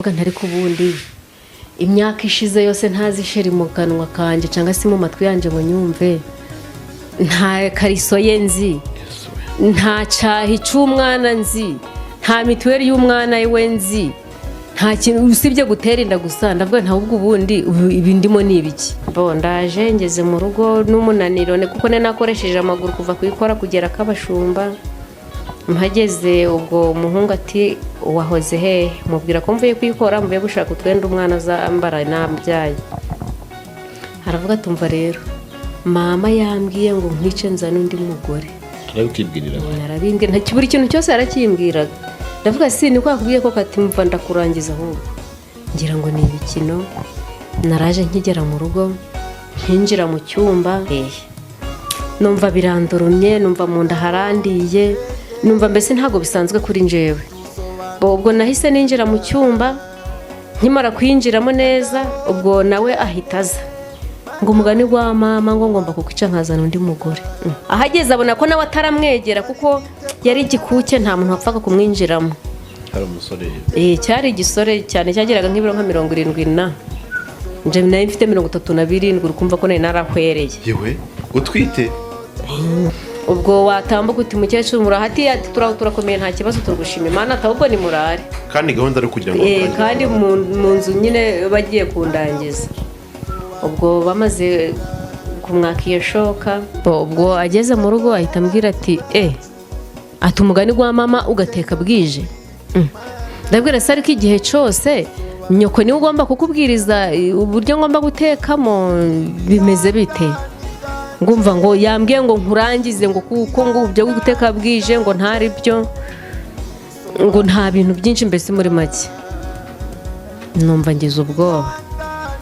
ntari kubundi imyaka ishize yose ntazisheri mu kanwa kanje cyangwa se mu matwi yanje ngo nyumve nta kariso ye nzi nta cyahi cy'umwana nzi nta mituweli y'umwana we nzi nta kintu usibye gutera inda gusa ndavuga nta ubwo ubundi ibi ndimo ni ibiki ndaje ngeze mu rugo n'umunaniro ne kuko nakoresheje amaguru kuva kuyikora kugera kabashumba mpageze ubwo umuhungu ati wahoze he mubwira ko mvuye kuyikora mvuye gushaka utwenda umwana azambara nabyaye haravuga tumva rero mama yambwiye ngo nkwice nzana undi mugore turabikibwirira narabimbwira nta kiburi ikintu cyose yarakimbwiraga ndavuga si ni kwa kubwiye ko kati mva ndakurangiza ahubwo ngira ngo ni ibikino naraje nkigera mu rugo nkinjira mu cyumba numva birandurumye numva mu nda harandiye numva mbese ntago bisanzwe kuri njewe ubwo nahise ninjira mu cyumba nkimara kwinjiramo neza ubwo nawe ahitaza ngo umugani wa mama ngo ngomba kukwica nkazana undi mugore ahageze abona ko nawe ataramwegera kuko yari igikuke nta muntu wapfaga kumwinjiramo hari umusore cyari igisore cyane cyageraga nk'ibiro nka 70 na nje nayo mfite 37 urukumva ko nari narahwereye yewe utwite ubwo watambuka uti mukecuru murahati ati turakomeye nta kibazo turugushima Imana atabwo ni murare kandi gahunda ari kugira ngo kandi mu nzu nyine bagiye kundangiza ubwo bamaze kumwaka iyo shoka ubwo ageze mu rugo ahita ambwira ati ati umugani wa mama ugateka bwije ndabwira se ariko igihe cyose nyoko niwe ugomba kukubwiriza uburyo ngomba gutekamo bimeze bite ngumva ngo yambwiye ngo nkurangize ngo kuko ngo byo guteka bwije ngo ntari byo ngo nta bintu byinshi mbese muri make numva ngize ubwoba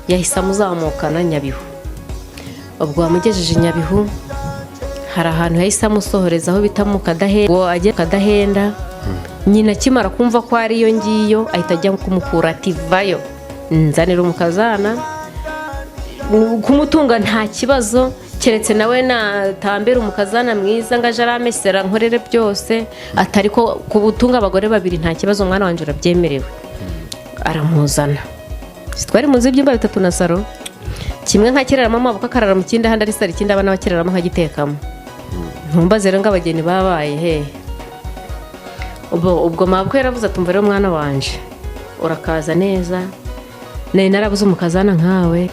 yahise amuzamukana Nyabihu ubwo wamugejeje Nyabihu hari ahantu yahise amusohoreza aho bita mu Kadahenda ngo ajye Kadahenda nyina kimara kumva ko ari yo ngiyo ahita ajya kumukura ati vayo nzanira umukazana kumutunga nta kibazo keretse nawe natambera umukazana mwiza ngaje aramesera nkorere byose atari ko kubutunga abagore babiri nta kibazo umwana wanje urabyemerewe aramuzana twari muzi ibyumba 3 na saro kimwe nka kiraramo amaboko akarara mu kindi handi ari sari kindi abana bakiraramo nkagitekamo ntumbaze rero ngabageni babaye he ubwo mabwo yaravuze atumva rero mwana wanje urakaza neza nari narabuze umukazana nkawe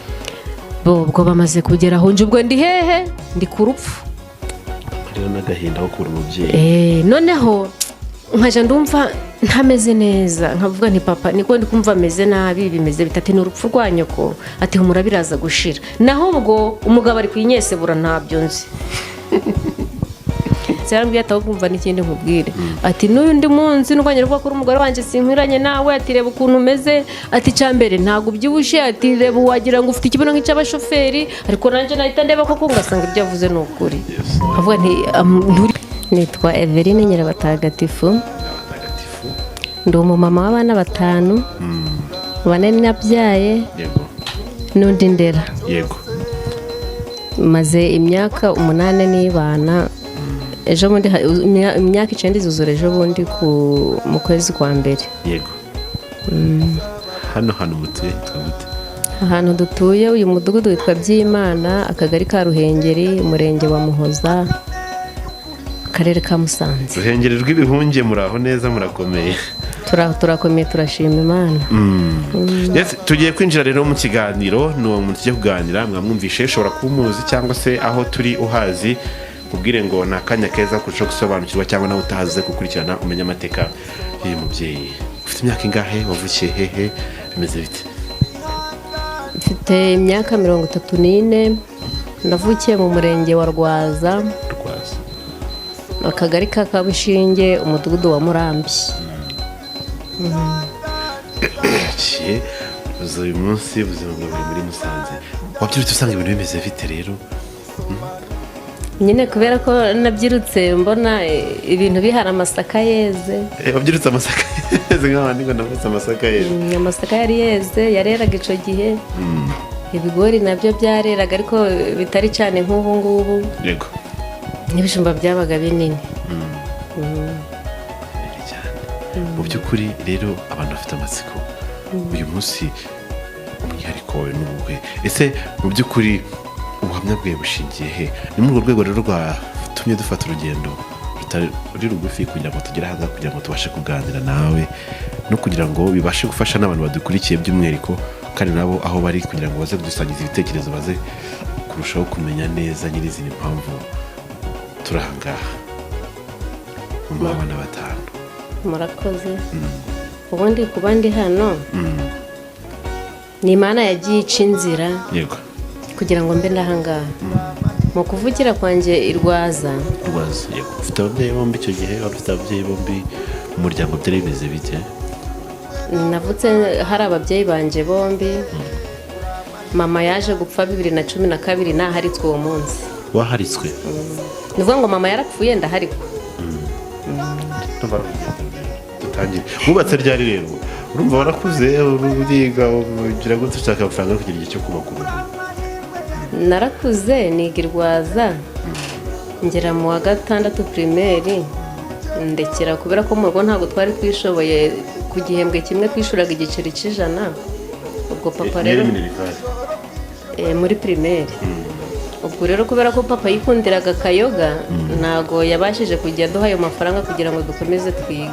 ubwo bamaze kugera aho nje ubwo ndi hehe ndi ku rupfu rero n'agahinda ko kuri umubyeyi noneho nkaje ndumva ntameze neza nkavuga nti papa niko ndi kumva ameze nabi bimeze bitatu n'urupfu rwa nyoko ati humura biraza gushira naho ubwo umugabo ari kwinyesebura ntabyo nzi cyarambwiye ataho kumva n'ikindi nkubwire ati n'undi munsi n'ubwanye rwa kuri umugore wanje sinkwiranye nawe ati reba ukuntu umeze ati cyambere ntago byubushe ati reba wagira ngo ufite ikibuno nk'icy'abashoferi ariko nanje nahita ndeba ko ngasanga ibyo yavuze ni ukuri avuga nti nitwa Eveline Nyirabatagatifu ndi umumama w'abana 5 bane nabyaye yego n'undi ndera yego maze imyaka 8 n'ibana ejo bundi imyaka 9 izuzura ejo bundi mu kwezi kwa mbere yego hano mutuye twabute ahantu dutuye uyu mudugudu witwa Byimana akagari ka Ruhengeri umurenge wa Muhoza akarere ka Musanze Ruhengeri rw'ibihunge muraho neza murakomeye turakomeye turashima Imana tugiye kwinjira rero mu kiganiro n'uwo muntu tugiye kuganira mwamwumvishe ushobora kumuzi cyangwa se aho turi uhazi kubwire ngo nta kanya keza kurusha gusobanukirwa cyangwa nawe utahaze gukurikirana umenya amateka y'uyu mubyeyi ufite imyaka ingahe wavukiye hehe bimeze bite mfite imyaka 34 ndavukiye mu murenge wa Rwaza akagari ka Kabushinge umudugudu wa Murambi uyu munsi ubuzima bwawe muri Musanze wabyirutse usanga ibintu bimeze bite rero nyine kubera ko nabyirutse mbona ibintu bihara amasaka yeze wabyirutse amasaka yeze nk'abandi ngo navutse amasaka yeze amasaka yari yeze yareraga ico gihe ibigori nabyo byareraga ariko bitari cyane nk'ubu ngubu yego n'ibijumba byabaga binini mu by'ukuri rero abantu bafite amatsiko uyu munsi umwihariko wawe ni uwuhe? Ese mu by'ukuri ubuhamya bwawe bushingiye he? Ni muri urwo rwego rero rwatumye dufata urugendo rutari rugufi kugira ngo tugere ahangaha, kugira ngo tubashe kuganira nawe no kugira ngo bibashe gufasha n'abantu badukurikiye by'umwihariko, kandi nabo aho bari kugira ngo baze kudusangiza ibitekerezo, baze kurushaho kumenya neza nyirizina impamvu turi ahangaha mu bana batanu. Murakoze. Ubundi kuba ndi hano ni Imana yagiye ica inzira Yego. kugira ngo mbe ndahangaha. Mu kuvugira kwanjye irwaza. Yego. Ufite ababyeyi bombi icyo gihe? Wari ufite ababyeyi bombi, umuryango byari bimeze bite? Navutse hari ababyeyi banje bombi. Mama yaje gupfa 2012 naharitswe uwo munsi. Waharitswe? Ni ukuvuga ngo mama yarapfuye ndaharikwa. Dutangire. Wubatse ryari rero? Urumva warakuze, uriga, ugira gute ushaka amafaranga kugira igihe cyo kubaka urugo? Narakuze niga irwaza ngera mu wa gatandatu primaire, ndekera kubera ko mu rugo ntabwo twari twishoboye, ku gihembwe kimwe twishuraga igiceri cy'ijana. Ubwo papa rero muri primaire, ubwo rero kubera ko papa yikundiraga akayoga ntago yabashije kujya duha ayo mafaranga kugira ngo dukomeze twige.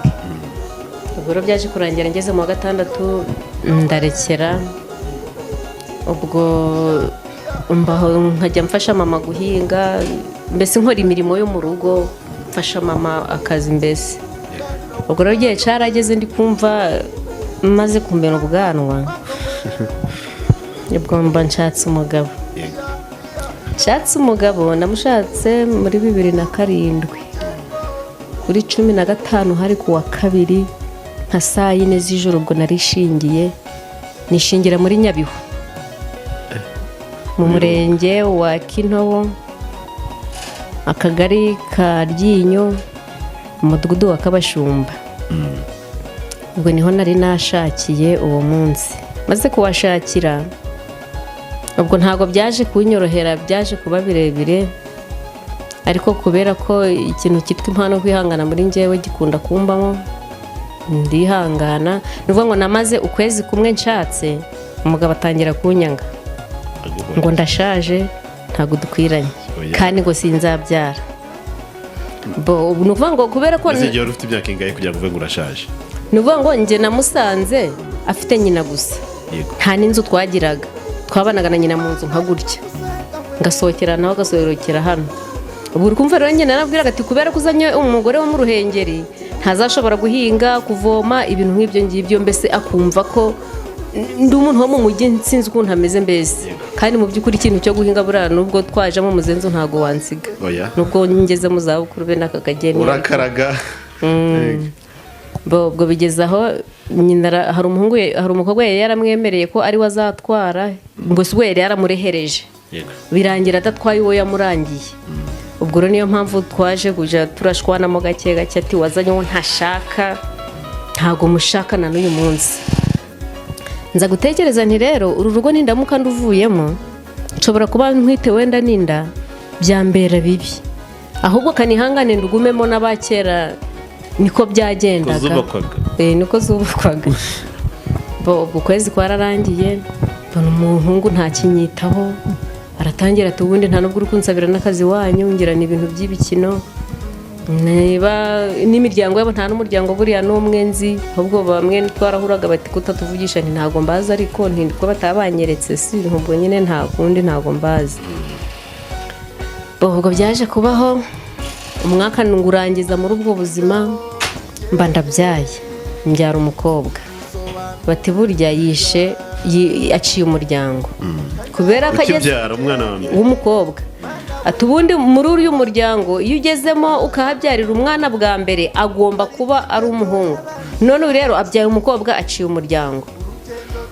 Ubwo rero byaje kurangira ngeze mu wa gatandatu ndarekera. Ubwo mbaho nkajya mfasha mama guhinga, mbese nkora imirimo yo mu rugo, mfasha mama akazi mbese. Ubwo rero igihe cyarageze ndi kumva maze kumbera ubwanwa, ubwo mba nshatse umugabo. Nshatse umugabo namushatse muri 2007 kuri 15 hari ku wa kabiri nka saa 4 z'ijoro. Ubwo narishingiye, nishingira muri Nyabihu mu murenge wa Kintobo, akagari ka Ryinyo, umudugudu wa Kabashumba. Ubwo niho nari nashakiye uwo munsi. Maze kuwashakira, ubwo ntago byaje kunyorohera, byaje kuba birebire, ariko kubera ko ikintu cyitwa impano kwihangana muri njyewe gikunda kumbamo, ndihangana. Nuvuga ngo namaze ukwezi kumwe nshatse, umugabo atangira kunyanga ngo ndashaje, ntago dukwiranye, kandi ngo sinzabyara. Ubu nuvuga ngo kubera ko ese gihe ufite imyaka ingahe kugira ngo uvuge ngo urashaje? Nuvuga ngo nje namusanze afite nyina gusa, nta n'inzu twagiraga, twabanaga na nyina mu nzu nka gutya, ngasohokera nawe agasohokera hano. Ubu uri kumva rero njye narabwiraga ati kubera ko uzanye umugore wo mu Ruhengeri ntazashobora guhinga, kuvoma, ibintu nk'ibyo ngibyo, mbese akumva ko ndi umuntu wo mu mujyi nsinzi ukuntu ameze mbese. Kandi mu by'ukuri ikintu cyo guhinga burara nubwo twajemo muzenzu ntago wansiga, nubwo ngeze mu zabukuru be n'aka kageni urakaraga. Ubwo bigeze aho hari umukobwa yari yaramwemereye ko ari we azatwara, ngo si we yari yaramurehereje, birangira adatwaye uwo yamurangiye. Ubwo rero niyo mpamvu twaje kujya turashwanamo gake gake, ati wazanye uwo ntashaka, ntago mushakana n'uyu munsi. Nza gutekereza nti rero uru rugo nindamuka nduvuyemo nshobora kuba ntwite wenda ninda byambera bibi, ahubwo kanihangane ndugumemo n'abakera niko byagendaga. Niko zubakwaga. Ubwo kwezi kwararangiye, mbona umuhungu nta kinyitaho, aratangira ati ubundi nta nubwo uri kunsabira n'akazi wanyu, ngira ni ibintu by'ibikino, niba n'imiryango yabo nta n'umuryango buriya n'umwe nzi, ahubwo bamwe twarahuraga bati kutatuvugisha, ntago mbazi, ariko ntiko batabanyeretse, si ubwo nyine nta kundi ntago mbazi. Ubwo byaje kubaho umwaka ngurangiza muri ubwo buzima, mba ndabyaye, mbyara umukobwa. Bati burya yishe aciye umuryango, kubera ko ageze w'umukobwa. Ati ubundi muri uyu muryango iyo ugezemo ukahabyarira umwana bwa mbere agomba kuba ari umuhungu, none rero abyaye umukobwa aciye umuryango.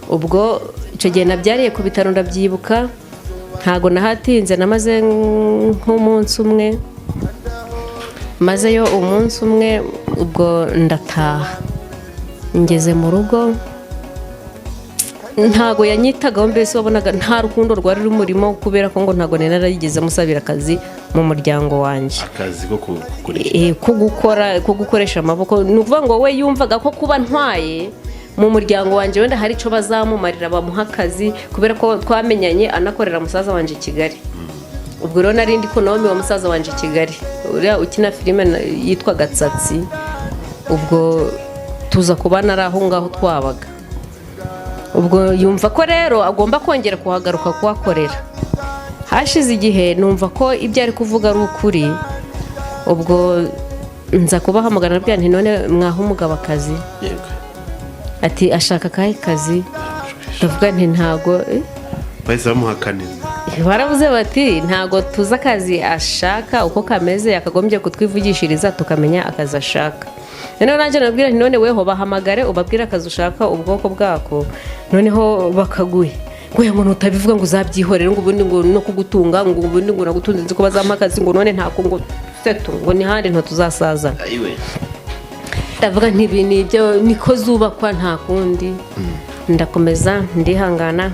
Ubwo icyo gihe nabyariye ku bitaro ndabyibuka, ntago nahatinze, namaze nk'umunsi umwe, mazeyo umunsi umwe. Ubwo ndataha, ngeze mu rugo ntago yanyitagaho, mbese wabonaga nta rukundo rwari rumurimo, kubera ko ngo ntago narigeze musabira akazi mu muryango wanjye, akazi ko gukoresha amaboko. Ni ukuvuga ngo we yumvaga ko kuba ntwaye mu muryango wanjye wenda hari icyo bazamumarira bamuha akazi kubera ko twamenyanye anakorera musaza wanjye i Kigali. Ubwo rero nari ndi ko nawe wa musaza wanjye i Kigali uriya ukina filime yitwa Gatsatsi. Ubwo tuza kubana ari aho ngaho twabaga. Ubwo yumva ko rero agomba kongera kuhagaruka kuhakorera. Hashize igihe numva ko ibyo ari kuvuga ari ukuri. Ubwo nza kubahamagara nabyo nti none mwaho umugabo akazi. Yego. Ati ashaka kahe kazi. Ndavuga nti ntago bahise bamuhakanira. Baravuze bati ntago tuza akazi ashaka uko kameze yakagombye kutwivugishiriza tukamenya akazi ashaka. None nanjye nabwira nti none weho bahamagare ubabwira akazi ushaka ubwoko bwako noneho bakaguye. Ngo umuntu utabivuga ngo uzabyihorere ngo ubundi ngo no kugutunga ngo ubundi ngo nagutunze nzi ko bazampa akazi ngo none ntako ngo seto ngo ni handi nto tuzasaza. Ayiwe. Ndavuga nti ibi nibyo niko zubakwa nta kundi. Ndakomeza ndihangana.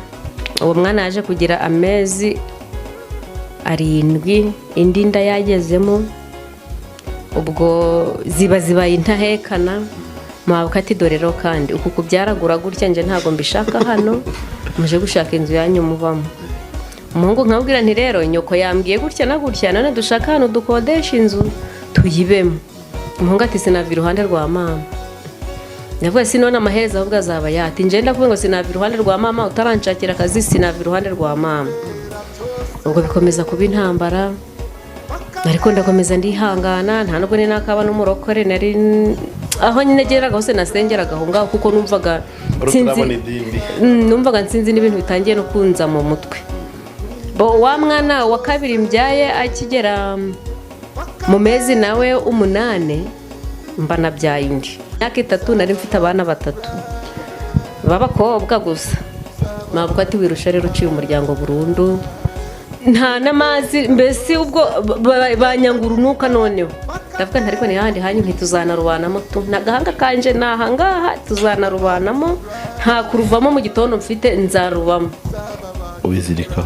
Uwo mwana yaje kugira amezi 7 indi nda yagezemo. Ubwo zibaye intahekana mwabuka ati dorero kandi uku kubyaragura gutya nje ntago mbishaka hano muje gushaka inzu yanyu muvamo. Umuhungu nkabwira nti rero nyoko yambwiye gutya na gutya none dushaka hano dukodesha inzu tuyibemo. Umuhungu ati sinava iruhande rwa mama. Ndavuga sinona amahereza ahubwo azaba yati nje ndavuga ngo sinava iruhande rwa mama utaranshakira akazi sinava iruhande rwa mama. Ubwo bikomeza kuba intambara. Ariko ndakomeza ndihangana nta nubwo ni nakaba n'umurokore nari aho nyine geraga hose nasengeraga aho ngaho kuko numvaga nsinzi n'ibintu bitangiye no kunza mu mutwe. Wa mwana wa kabiri mbyaye akigera mu mezi nawe 8 mba nabyaye indi. Myaka 3 nari mfite abana 3 b'abakobwa gusa. Mabwo ati wirusha rero uciye umuryango burundu. Nta namazi mbese ubwo banyangurunuka noneho. Ndavuga ntariko ni handi hanyu ntituzanarubanamo tu. Nagahanga kanje nahangaha tuzanarubanamo nta kuruvamo mu gitondo mfite nzarubamo. Ubizirika.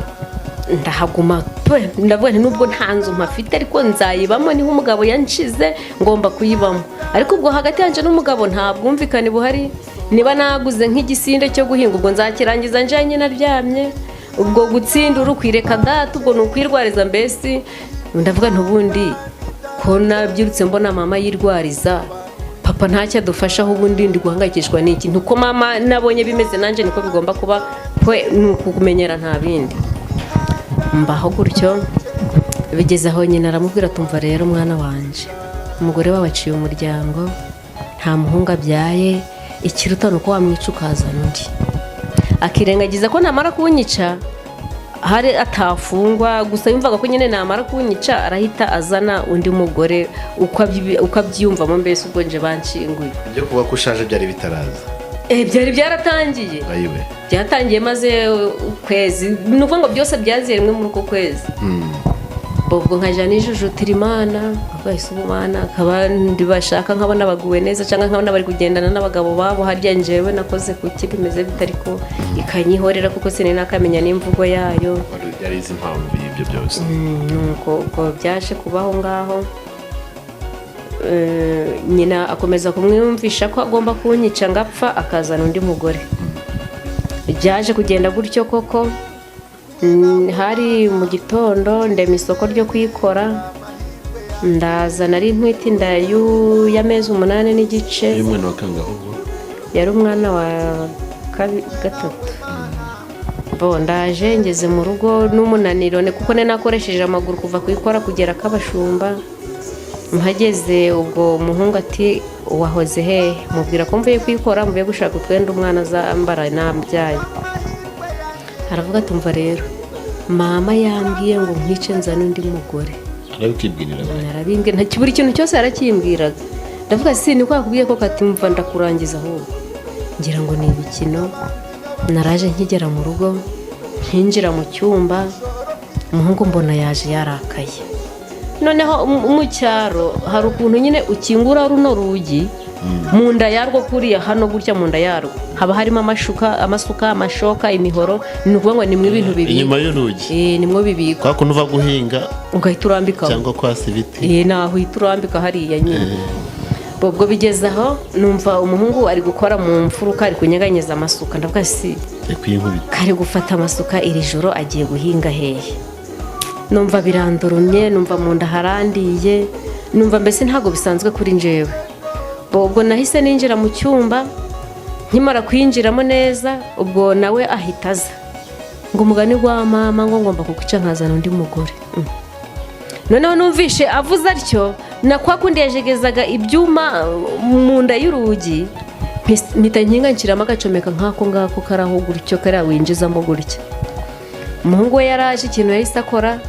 Ndahaguma pe ndavuga nti nubwo ntanzu mpafite ariko nzayibamo niho umugabo yanshize ngomba kuyibamo. Ariko ubwo hagati yanje n'umugabo nta bwumvikane buhari. Niba naguze nk'igisinde cyo guhinga ubwo nzakirangiza nje nyine naryamye. Ubwo gutsinda urukwireka data ubwo nukwirwariza mbese ndavuga ntubundi ko nabyirutse mbona mama yirwariza papa ntacyo adufasha aho ubundi ndi guhangayikishwa n'iki ntuko mama nabonye bimeze nanje niko bigomba kuba kwe nukumenyera nta bindi. Mbaho gutyo bigeze aho nyine aramubwira tumva rero mwana wanje umugore wabaciye umuryango nta muhunga byaye ikiruta nuko wamwica ukazana undi. Akirengagiza ko namara kunyica hari atafungwa gusa yumvaga ko nyine namara kunyica arahita azana undi mugore uko abyiyumvamo mbese ubwo nje banshinguye. Byo kuba ko ushaje byari bitaraza. Byari byaratangiye. Ayiwe. Byatangiye maze ukwezi nuvuga ngo byose byaziye rimwe muri uko kwezi. Ubwo nkaja nijujutira Imana bahise ubumana akabandi bashaka nkabona baguwe neza cyangwa nkabona bari kugendana n'abagabo babo harya njewe nakoze kuki bimeze bitariko ikanyihorera kuko sinene nakamenya n'imvugo yayo. Yari izi impamvu y'ibyo byose. Nuko byaje kubaho ngaho. Nyina akomeza kumwumvisha ko agomba kunyica ngapfa akazana undi mugore. Byaje kugenda gutyo koko. Hari mu gitondo ndema isoko ryo kwikora ndaza nari ntwite inda y'amezi 8 n'igice. Umwana wa kangaho? Yari umwana wa 3. Ndaje ngeze mu rugo n'umunaniro ne kuko ne nakoresheje amaguru kuva kwikora kugera kabashumba. Mpageze ubwo umuhungu ati wahoze he mubwira ko mvuye kwikora mvuye gushaka utwenda umwana azambara nabyaye. Aravuga tumva rero mama yambwiye ngo nkwice nzana undi mugore. Arabikibwirira. Narabimbwe nta kiburi kintu cyose arakimbwiraga. Ndavuga si ni kwakubwiye ko katimva ndakurangiza ahubwo. Ngira ngo ni ibikino. Naraje nkigera mu rugo nkinjira mu cyumba umuhungu mbona yaje yarakaye. Noneho mu cyaro hari ukuntu nyine ukingura runo rugi mu nda yarwo kuriya hano gutya mu nda yarwo haba harimo amasuka amashoka imihoro ni ukuvuga ngo ni mwe ibintu bibiri inyuma y'urugi. nimwe bibiko kwa kuntu uva guhinga ugahita urambika cyangwa kwasa ibiti naho uhita urambika hariya nyine. ubwo bigeze aho numva umuhungu ari gukora mu mfuruka ari kunyeganyeza amasuka ndavuga si kari gufata amasuka iri joro agiye guhinga hehe numva birandurumye numva mu nda harandiye numva mbese ntabwo bisanzwe kuri njyewe ubwo nahise ninjira mu cyumba nkimara kwinjiramo neza ubwo nawe ahita aza ngo umugani wa mama ngo ngomba kukwica nkazana undi mugore noneho numvishe avuze atyo na kwa kundi yajegezaga ibyuma mu nda y'urugi mpita nkinga nshyiramo agacomeka nk'ako ngako karaho gutyo kariya winjizamo gutya umuhungu we yaraje ikintu yahise akora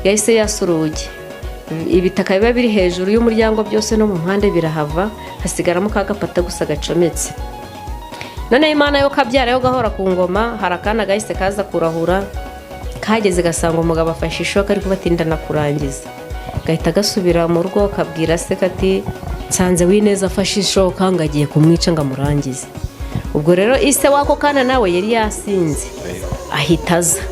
yahise yasa urugi ibitaka biba biri hejuru y'umuryango byose no mu mpande birahava hasigaramo ka gapata gusa gacometse noneho imana yo kabyara yo gahora ku ngoma hari akana gahise kaza kurahura kageze gasanga umugabo afashe ishoka ari kubatindana kurangiza gahita gasubira mu rugo kabwira se kati nsanze wineza afashe ishoka ngo agiye kumwica ngo amurangize ubwo rero ise wako kana nawe yari yasinze ahita aza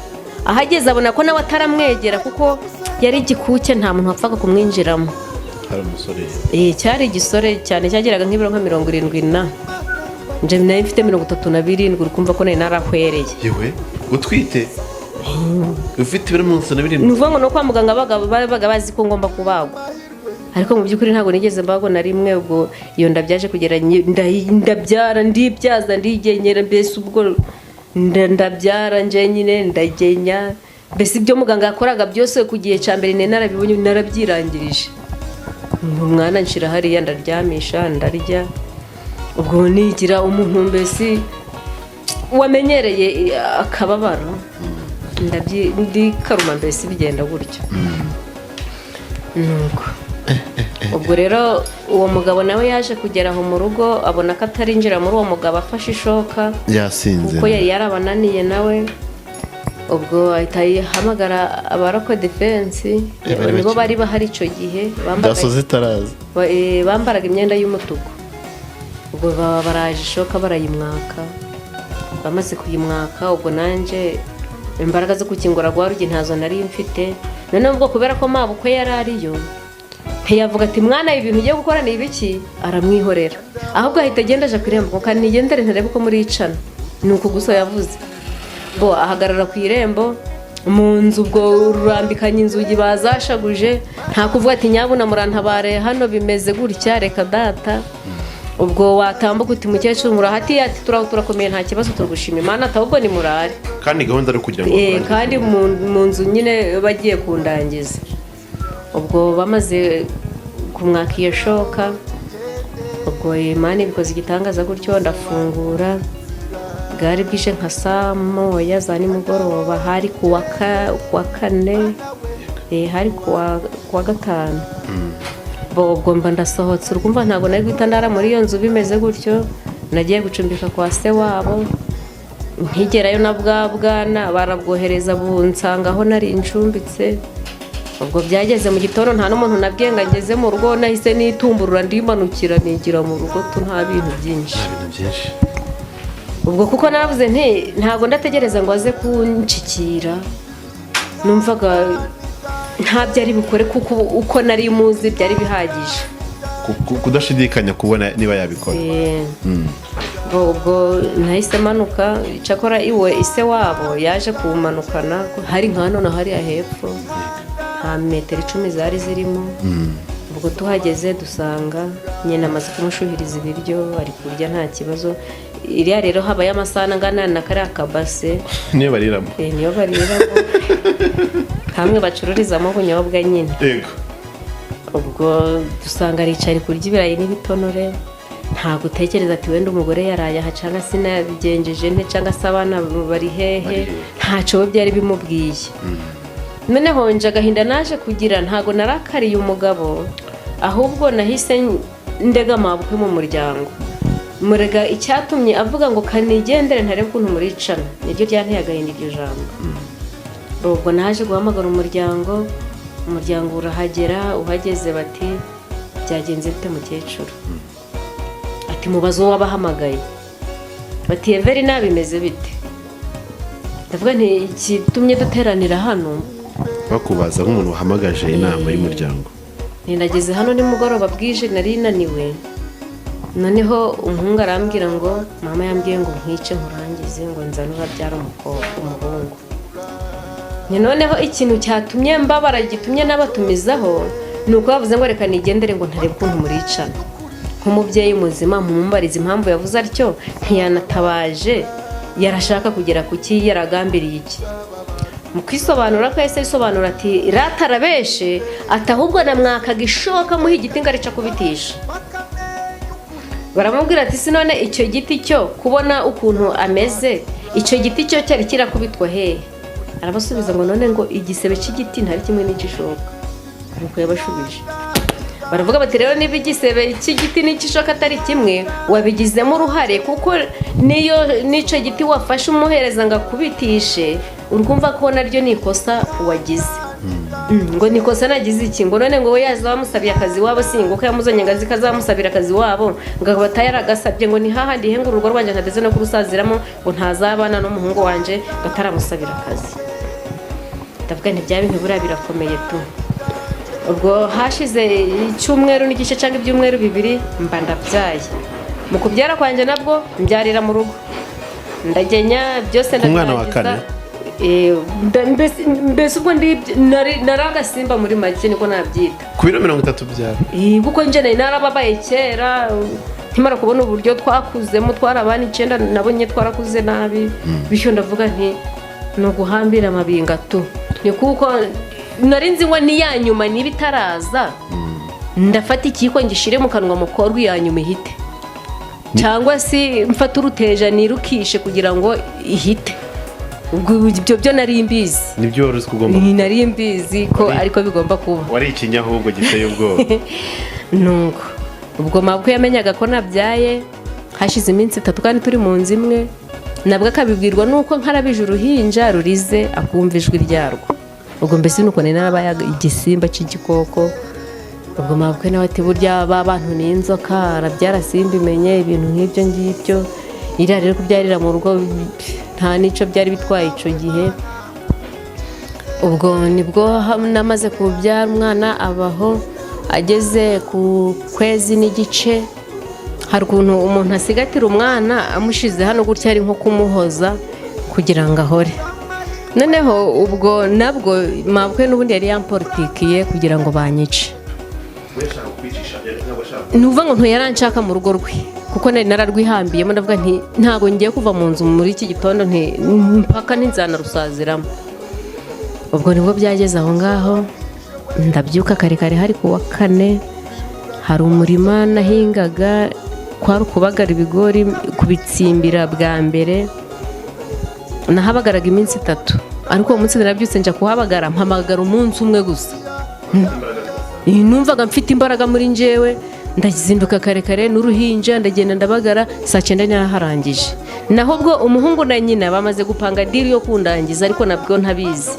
ahageze abona ko nawe ataramwegera kuko yari igikuke nta muntu wapfaga kumwinjiramo hari umusore cyari igisore cyane cyageraga nk'ibiro nka 70 na nje nayo mfite 37 urukumva ko nari narahwereye yewe utwite ufite ibiro 37 nuvuga ngo no kwa muganga babaga bazi ko ngomba kubagwa ariko mu by'ukuri ntabwo nigeze mbagwa na rimwe ubwo iyo ndabyaje kugera ndabyara ndibyaza ndigenyera mbese ubwo ndabyara nje nyine ndagenya mbese ibyo muganga yakoraga byose ku gihe cya mbere narabibonye narabyirangirije umwana nshira hariya ndaryamisha ndarya ubwo nigira umuntu mbese wamenyereye akababaro ndikaruma mbese bigenda gutyo nuko ubwo rero uwo mugabo nawe yaje kugera aho mu rugo abona ko atarinjira muri uwo mugabo afashe ishoka yasinze kuko yari yarabananiye nawe ubwo ahita yihamagara abaroko defense nibo bari bahari icyo gihe bambaraga imyenda y'umutuku ubwo baba baraje ishoka barayimwaka bamaze kuyimwaka ubwo nanjye imbaraga zo gukingura rwa rugi ntazo nari mfite noneho ubwo kubera ko mabukwe yari ariyo ntiyavuga ati mwana ibintu ugiye gukora ni ibiki aramwihorera ahubwo ahita agenda aje ku irembo kandi nigendere ntarebe ko muricana ni uko gusa yavuze bo ahagarara ku irembo mu nzu ubwo rurambikanye inzugi bazashaguje nta kuvuga ati nyabuna murantabare hano bimeze gutya reka data ubwo watambuka uti mukecuru murahati ati turakomeye nta kibazo turugushima imana ahubwo ni murare kandi gahunda ari kugira ngo kandi mu nzu nyine bagiye kundangiza ubwo bamaze kumwaka iyo shoka ubwo imana ibikoze igitangaza gutyo ndafungura bwari bwije nka saa moya za nimugoroba hari kuwa kane hari kuwa gatanu ubwo mba ndasohotse urumva ntabwo nari guhita ndara muri iyo nzu bimeze gutyo nagiye gucumbika kwa se wabo nkigerayo na bwana barabwohereza bunsanga aho nari ncumbitse ubwo byageze mu gitondo nta n'umuntu nabwiye ngo ngeze mu rugo nahise nitumburura ndimanukira nigira mu rugo nta bintu byinshi ubwo kuko naravuze ntabwo ndategereza ngo aze kunshikira numvaga nta byari bukore kuko uko nari muzi byari bihagije kudashidikanya kubona niba yabikora ubwo nahise manuka cyakora iwe ise wabo yaje kumanukana hari nka hano na hariya hepfo nta metero 10 zari zirimo ubwo tuhageze dusanga nyina amaze kumushuhiriza ibiryo ari kurya nta kibazo iriya rero habaye amasana angana na kariya kabase niyo bariramo hamwe bacururizamo ubunyobwa nyine yego ubwo dusanga aricara kurya ibirayi n'ibitonore ntabwo utekereza ati wenda umugore yaraye aha cyangwa se nabigenjeje nte cyangwa se abana bari hehe ntacyo byari bimubwiye noneho nje agahinda naje kugira ntabwo narakariye umugabo ahubwo nahise ndega amabukwe mu muryango murega icyatumye avuga ngo kanigendere ntarebe ukuntu muricana niryo ryanteye agahinda iryo jambo ubwo naje guhamagara umuryango urahagera uhageze bati byagenze bite mukecuru ati mubazo wabahamagaye bati everi nabimeze bite ndavuga nti ikitumye duteranira hano bakubaza nk'umuntu wahamagaje inama y'umuryango nageze hano nimugoroba bwije nari naniwe noneho umuhungu arambwira ngo mama yambwiye ngo nkwice nkurangize ngo nzane urabyara umuhungu. noneho ikintu cyatumye mbabara gitumye n'abatumizaho ni uko bavuze ngo reka nigendere ngo ntarebe ukuntu muricana. nk'umubyeyi muzima mumumbariza impamvu yavuze atyo, ntiyanatabaje yarashaka kugera ku ki, yaragambiriye iki. mu kwisobanura ko yahise yisobanura ati ratarabeshe, ati ahubwo namwakaga ishoka muha igiti ngo arica kubitisha. baramubwira ati si none icyo giti cyo kubona ukuntu ameze, icyo giti cyo cyari kirakubitwa hehe? arabasubiza ngo none ngo igisebe cy'igiti ntari kimwe n'icy'ishoka. nuko yabashubije. baravuga bati rero niba igisebe cy'igiti n'icy'ishoka atari kimwe, wabigizemo uruhare, kuko niyo n'icyo giti wafashe umuhereza ngo akubitishe, urumva ko naryo ni ikosa wagize. ngo ni ikosa nagize iki? ngo none ngo we yaza bamusabiye akazi wabo, singo ko yamuzanye ngo azika azamusabira akazi wabo, ngo batayaragasabye, ngo ni hahandi henga urugo rwanjye ntadeze no kurusaziramo, ngo ntazabana n'umuhungu wanje gataramusabira akazi. ndavuga nti bya bintu buriya birakomeye tu. ubwo hashize icyumweru n'igice cyangwa ibyumweru bibiri mba ndabyaye. mu kubyara kwanjye nabwo mbyarira mu rugo, ndagenya byose ndabirangiza. mbese ubwo nari agasimba muri make niko nabyita. ku biro 30 byara kuko njye nari narababaye kera, nkimara kubona uburyo twakuzemo, twari abana 9 nabonye twarakuze nabi. bityo ndavuga nti ni uguhambira amabinga tu. ni kuko nari nzi ngo ni ya nyuma niba itaraza, ndafata ikiko ngishire mu kanwa mukorwa ya nyuma ihite, cyangwa si mfata uruteja nirukishe kugira ngo ihite. ubwo ibyo byo nari mbizi, nibyo wari uzi kugomba, nari mbizi ko ariko bigomba kuba. wari ikinyaho ubwo giteye ubwoba. nuko ubwo mabwo yamenyaga ko nabyaye hashize iminsi 3 kandi turi mu nzu imwe, nabwo akabibwirwa nuko nkarabije uruhinja rurize akumva ijwi ryarwo. ubwo mbese nuko nari narabaye igisimba cy'igikoko. ubwo mabwo nawe ati burya abantu ni inzoka, arabyara simbimenye ibintu nk'ibyo ngibyo. iriya rero kubyarira mu rugo nta n'icyo byari bitwaye icyo gihe. ubwo nibwo namaze kubyara umwana abaho, ageze ku kwezi n'igice, hari ukuntu umuntu asigatira umwana amushize hano gutya ari nko kumuhoza kugira ngo ahore. noneho ubwo nabwo mabwe n'ubundi yari yampolitikiye kugira ngo banyice. nuvuga ngo ntuyaranshaka mu rugo rwe, kuko nari nararwihambiyemo. ndavuga nti ntabwo ngiye kuva mu nzu muri iki gitondo mpaka n'inzana rusaziramo. ubwo nibwo byageze aho ngaho, ndabyuka kare kare, hari ku wa 4 hari umurima nahingaga, kwari ukubagara ibigori, kubitsimbira bwa mbere. nahabagaraga iminsi 3, ariko uwo munsi narabyutse njya kuhabagara, mpamagara umunsi umwe gusa. numvaga mfite imbaraga muri njyewe, ndazinduka kare kare n'uruhinja, ndagenda ndabagara, saa 9 naraharangije. naho ubwo umuhungu na nyina bamaze gupanga diri yo kundangiza, ariko nabwo ntabizi.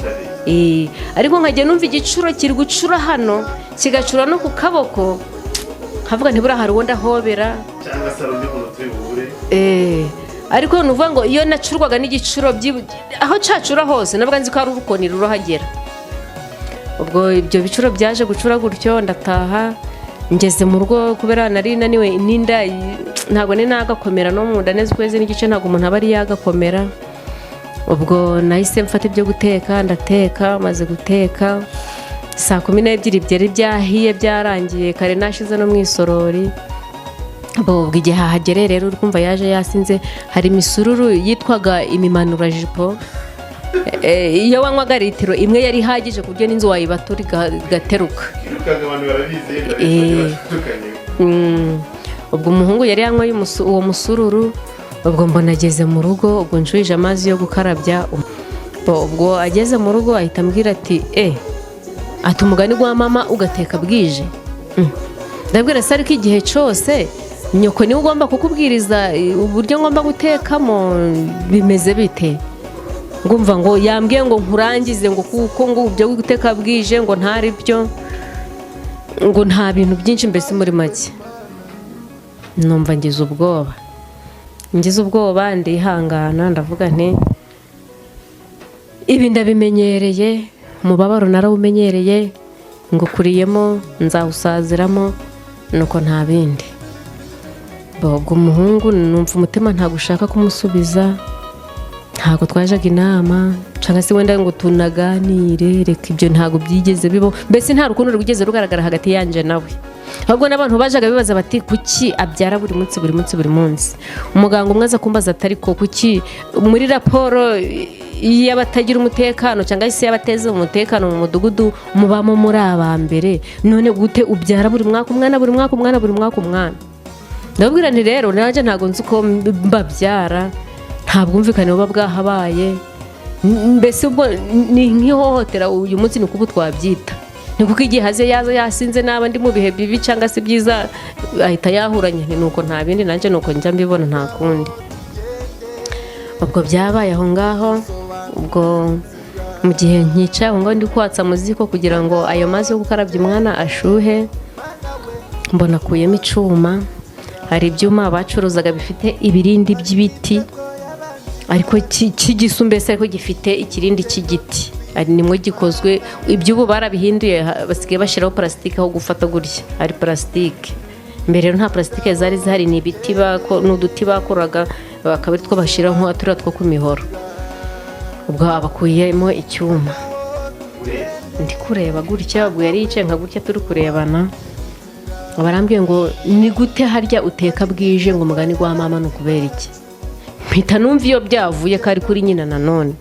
ariko nkajya numva igicuro kiri gucura hano, kigacura no ku kaboko, havuga ntibura hari uwo ndahobera cyangwa se ari undi muntu turi buhure. ariko nuvuga ngo iyo nacurwaga n'igicuro aho cacura hose nabwo nzi ko ari urukoni rurohagera. ubwo ibyo bicuro byaje gucura gutyo, ndataha ngeze mu rugo kubera nari naniwe n'inda, ntabwo ni nagakomera no mu nda neza ukwezi n'igice, ntabwo umuntu aba ari yagakomera. ubwo nahise mfata ibyo guteka, ndateka. maze guteka saa 12 byari byahiye, byarangiye kare, nashize no mu isorori. ubwo igihe hagereye rero urumva yaje yasinze, hari imisururu yitwaga imimanura jipo. iyo wanywaga litiro imwe yari ihagije ku buryo n'inzu wayibatura igateruka. ubwo umuhungu yari yanyweye uwo musururu. ubwo mbona ageze mu rugo, ubwo nshuje amazi yo gukarabya. ubwo ageze mu rugo ahita ambwira ati ati umugani wa mama ugateka bwije. ndabwira se ariko igihe cyose nyoko niwe ugomba kukubwiriza uburyo ngomba gutekamo, bimeze bite? ngumva ngo yambwiye ngo nkurangize, ngo kuko ngo ibyo guteka bwije ngo ntari byo, ngo nta bintu byinshi mbese muri make. numva ngize ubwoba, ndihangana, ndavuga nti ibi ndabimenyereye, umubabaro narawumenyereye, ngo kuriyemo nzawusaziramo, nuko nta bindi. ubwo umuhungu numva umutima ntabwo ushaka kumusubiza, ntabwo twajaga inama cyangwa se wenda ngo tunaganire, reka ibyo ntabwo byigeze bibaho, mbese nta rukundo rwigeze rugaragara hagati yanjye nawe. ahubwo n'abantu bajaga bibaza bati kuki abyara buri munsi. Umuganga umwe aza kumbaza atari ko kuki muri raporo y'abatagira umutekano cyangwa se y'abateze umutekano mu mudugudu mubamo muri abambere, none gute ubyara buri mwaka umwana. Ndabwira nti rero naje ntago nzi ko mbabyara, nta bwumvikane buba bwahabaye, mbese ubwo ni nk'ihohotera uyu munsi ni kuko twabyita, ni kuko igihe haze yaza yasinze n'aba ndi mu bihe bibi cyangwa se byiza ahita yahuranye, ni nuko nta bindi nanjye nuko njya mbibona nta kundi. Ubwo byabaye aho ngaho, ubwo mu gihe nkica aho ngaho ndi kwatsa muziko kugira ngo ayo mazi yo gukarabya umwana ashuhe, mbona kuyemo icuma, hari ibyuma bacuruzaga bifite ibirindi by'ibiti ariko cy'igisumbese ariko gifite ikirindi cy'igiti, ari nimwe gikozwe, iby'ubu barabihinduye basigaye bashyiraho plastique aho gufata gutya, ari plastique. Mbere rero nta plastique zari zihari, ni ibiti n'uduti bakoraga bakaba ari two bashyiraho aturiya two ku mihoro. Ubwo abakuyemo icyuma, ndi kureba gutya, ubwo yari yicaye nka gutya turi kurebana, barambwiye ngo ni gute harya uteka bwije ngo umugani gwa mama ni ukubera iki? Mpita numva iyo byavuye kari kuri nyina nanone,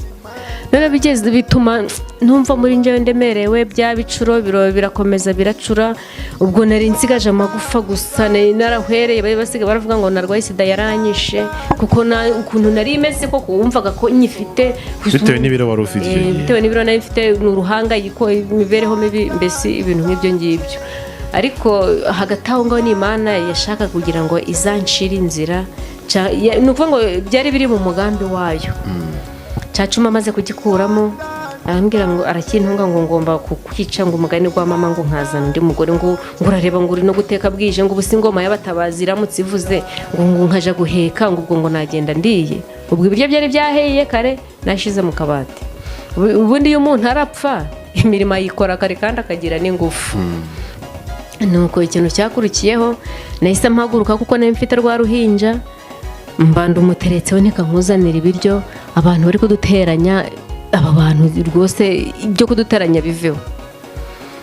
none bigeze bituma numva muri njyewe ndemerewe, bya bicuro birakomeza biracura. Ubwo nari nsigaje amagufa gusa, narahwereye, basiga baravuga ngo narwaye sida yaranyishe, kuko ukuntu nari imeze koko wumvaga ko nyifite bitewe n'ibiro wari ufite, bitewe n'ibiro nari mfite, n'uruhanga yiko imibereho mibi, mbese ibintu nk'ibyo ngibyo. Ariko hagati aho ngaho ni Imana yashaka kugira ngo izanshire inzira, ni ukuvuga ngo byari biri mu mugambi wayo. Cyacuma amaze kugikuramo arambwira ngo arakintunga ngo ngomba kukwica, ngo umugani gwa mama ngo nkazana undi mugore, ngo urareba ngo uri no guteka bwije, ngo ubusi ngoma y'abatabazi iramutse ivuze ngo nkaja guheka, ngo ubwo ngo nagenda ndiye. Ubwo ibiryo byari byaheye kare nashize mu kabati. Ubundi iyo umuntu arapfa imirimo ayikora kare kandi akagira n'ingufu. Nuko ikintu cyakurikiyeho nahise mpaguruka kuko nari mfite rwa ruhinja, mbanda umuteretse we nkuzanira ibiryo, abantu bari kuduteranya, aba bantu rwose ibyo kuduteranya biveho.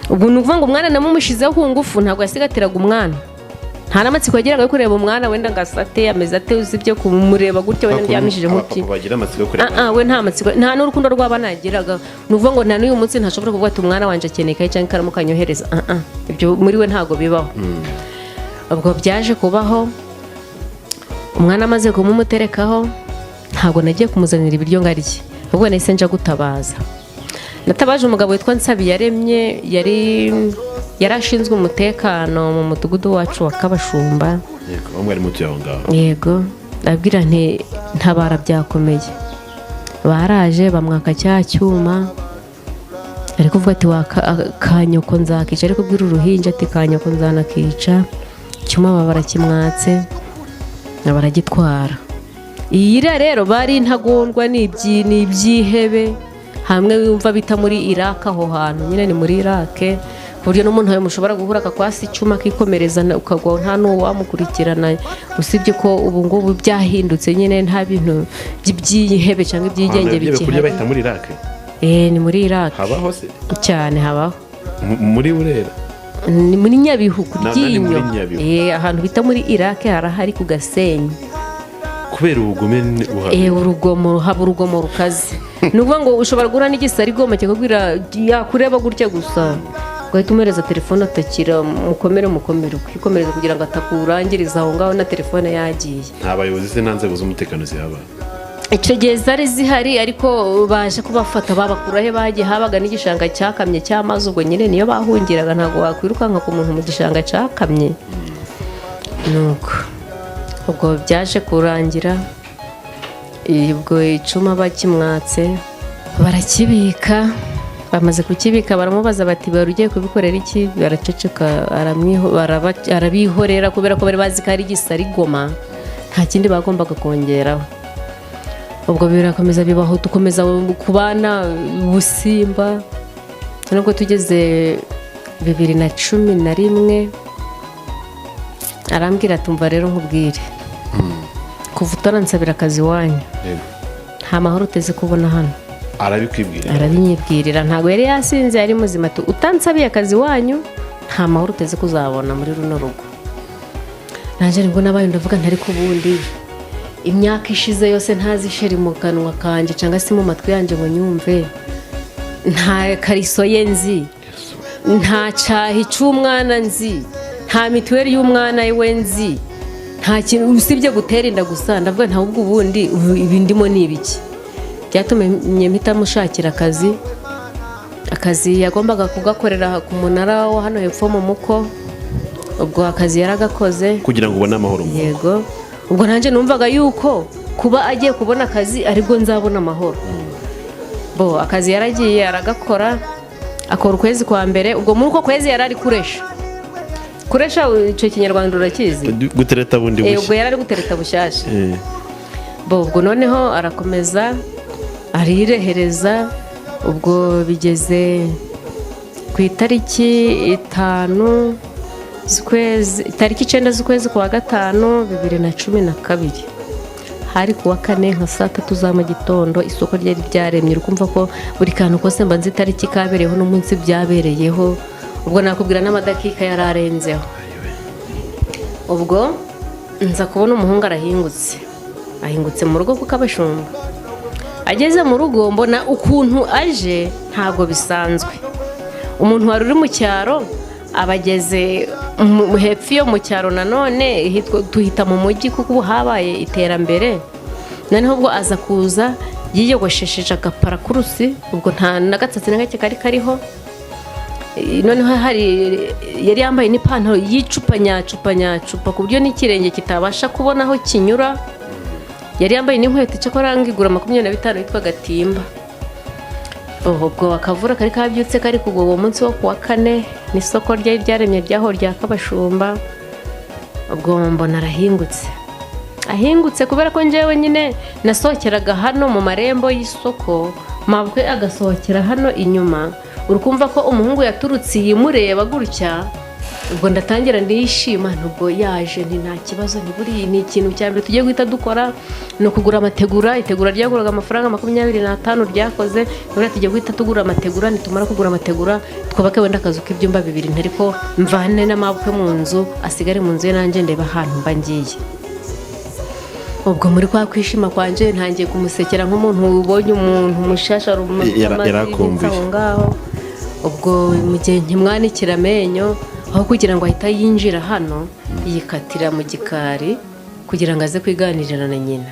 Ubwo ni ukuvuga ngo umwana namumushizeho ku ngufu, ntabwo yasigatiraga umwana, nta n'amatsiko yagiraga yo kureba umwana wenda ngasate ameze ate, uzibye kumureba gutya wenda ndyamishije muti we nta matsiko, nta n'urukundo rw'abana yagiraga. Ni ukuvuga ngo nta n'uyu munsi ntashobora kuvuga ati umwana wanje akeneye ikayi cyangwa ikaramu kanyohereza, ibyo muri we ntabwo bibaho. Ubwo byaje kubaho, umwana amaze kumumuterekaho, ntabwo nagiye kumuzanira ibiryo ngo arye, ubwo nahise nja gutabaza. Natabaje umugabo witwa Nsabiyaremye, yari ashinzwe umutekano mu mudugudu wacu wa Kabashumba. Yego, mwari mutuye aho ngaho. Yego, ndabwira nti ntabara byakomeye. Baraje bamwaka cya cyuma, ari kuvuga ati kanyoko nzakica, ariko bwira uruhinja ati kanyoko nzanakica. Cyuma barakimwatse baragitwara. Iyi rero bari intagondwa n'ibyihebe, hamwe wumva bita muri Iraq, aho hantu nyine ni muri Iraq, buryo n'umuntu wawe mushobora guhura akakwasi icyuma kikomereza ukagwa nta n'uwo wamukurikirana. Usibye ko ubu ngubu byahindutse nyine, nta bintu by'ibyihebe cyangwa ibyigenge bikihari. Bahita muri Iraq? Ni muri Iraq. Habaho se? Cyane habaho. Muri Burera? Ni muri Nyabihu ku Ryinyo. Ahantu bita muri Iraq harahari ku Gasenyi. Kubera ubugome buhari. Haba urugomo rukaze. Ni ukuvuga ngo ushobora guhura n'igisarigoma kikakubwira yakureba gutya gusa, ugahita umuhereza telefone atakira, mukomere ukikomereza kugira ngo atakurangiriza aho ngaho na telefone yagiye. Nta bayobozi se nta nzego z'umutekano zihaba? Icyo gihe zari zihari, ariko baje kubafata babakurahe bagiye, habaga n'igishanga cyakamye cy'amazi, ubwo nyine niyo bahungiraga, ntabwo wakwirukanka ku muntu mu gishanga cyakamye. Nuko ubwo byaje kurangira, ubwo icuma bakimwatse barakibika. Bamaze kukibika baramubaza bati bari ugiye kubikorera iki? Baraceceka, arabihorera kubera ko bari bazi ko ari igisarigoma, nta kindi bagombaga kongeraho. Ubwo birakomeza bibaho, dukomeza kubana ubusimba, nubwo tugeze 2011 arambwira ati umva rero nkubwire kuva utaransabira akazi iwanyu nta mahoro uteze kubona hano. arabinyibwirira ntabwo yari yasinze yari muzima ati utansabiye akazi iwanyu nta mahoro uteze kuzabona muri runo rugo. nanjye nibwo nabaye ndavuga ntari ku bundi imyaka ishize yose ntazisheri mu kanwa kanjye cyangwa se mu matwi yanjye ngo nyumve, nta kariso ye nzi, nta cyahi cy'umwana nzi, nta mituweli y'umwana we nzi, nta kintu usibye gutera inda gusa. ndavuga nta ubwo ubundi ibi ndimo ni ibiki. byatumye mpita mushakira akazi yagombaga kugakorera ku munara wo hano hepfo mu muko. ubwo akazi yaragakoze kugira ngo ubone amahoro. yego, ubwo nanjye numvaga yuko kuba agiye kubona akazi aribwo nzabona amahoro. akazi yaragiye aragakora, akora ukwezi kwa mbere. ubwo muri uko kwezi yari ari kuresha icyo kinyarwanda urakizi, gutereta bundi bushya. ubwo yari ari gutereta bushyashya. ubwo noneho arakomeza arirehereza. ubwo bigeze ku itariki 9 z'ukwezi kwa gatanu 2012, hari kuwa 4 nka saa 3 za mu gitondo isoko ryari ryaremye. ukumva ko buri kantu kose mba nzi itariki kabereyeho n'umunsi byabereyeho. ubwo nakubwira n'amadakika yararenzeho. ubwo nza kubona umuhungu ahingutse mu rugo kuko abashumba. ageze mu rugo mbona ukuntu aje ntabwo bisanzwe. umuntu wari uri mu cyaro abageze hepfo yo mu cyaro, nanone tuhita mu mujyi kuko ubu habaye iterambere. noneho ubwo aza kuza yiyogoshesheje agaparakurusi, ubwo nta n'agatsatsi na gake kariho. noneho yari yambaye n'ipantaro yicupa nyacupa ku buryo n'ikirenge kitabasha kubona aho kinyura. yari yambaye n'inkweto icyakora ngigura 25 yitwa gatimba. ubwo akavura kari kabyutse kari kugwa uwo munsi wo kuwa 4 n'isoko ryari ryaremye ryaho rya Kabashumba. ubwo mbona ahingutse kubera ko njyewe nyine nasohokeraga hano mu marembo y'isoko, mabukwe agasohokera hano inyuma. urukumva ko umuhungu yaturutse yimureba gutya. ubwo ndatangira ndishima, nubwo yaje nta kibazo, ntiburi ni ikintu cya mbere tugiye guhita dukora no kugura amategura. itegura ryaguraga amafaranga 25 ryakoze. none tugiye guhita tugura amategura. nitumara kugura amategura twubake wenda akazu k'ibyumba 2, ntariko mvane n'amabukwe mu nzu asigare mu nzu ye, nanjye ndeba ahantu mba ngiye. ubwo muri kwa kwishima kwanje ntangiye kumusekera nk'umuntu ubonye umuntu mushasha yarakumbuye ngaho. ubwo mu gihe nkimwanikira amenyo, aho kugira ngo ahita yinjira hano yikatira mu gikari kugira ngo aze kwiganirira na nyina.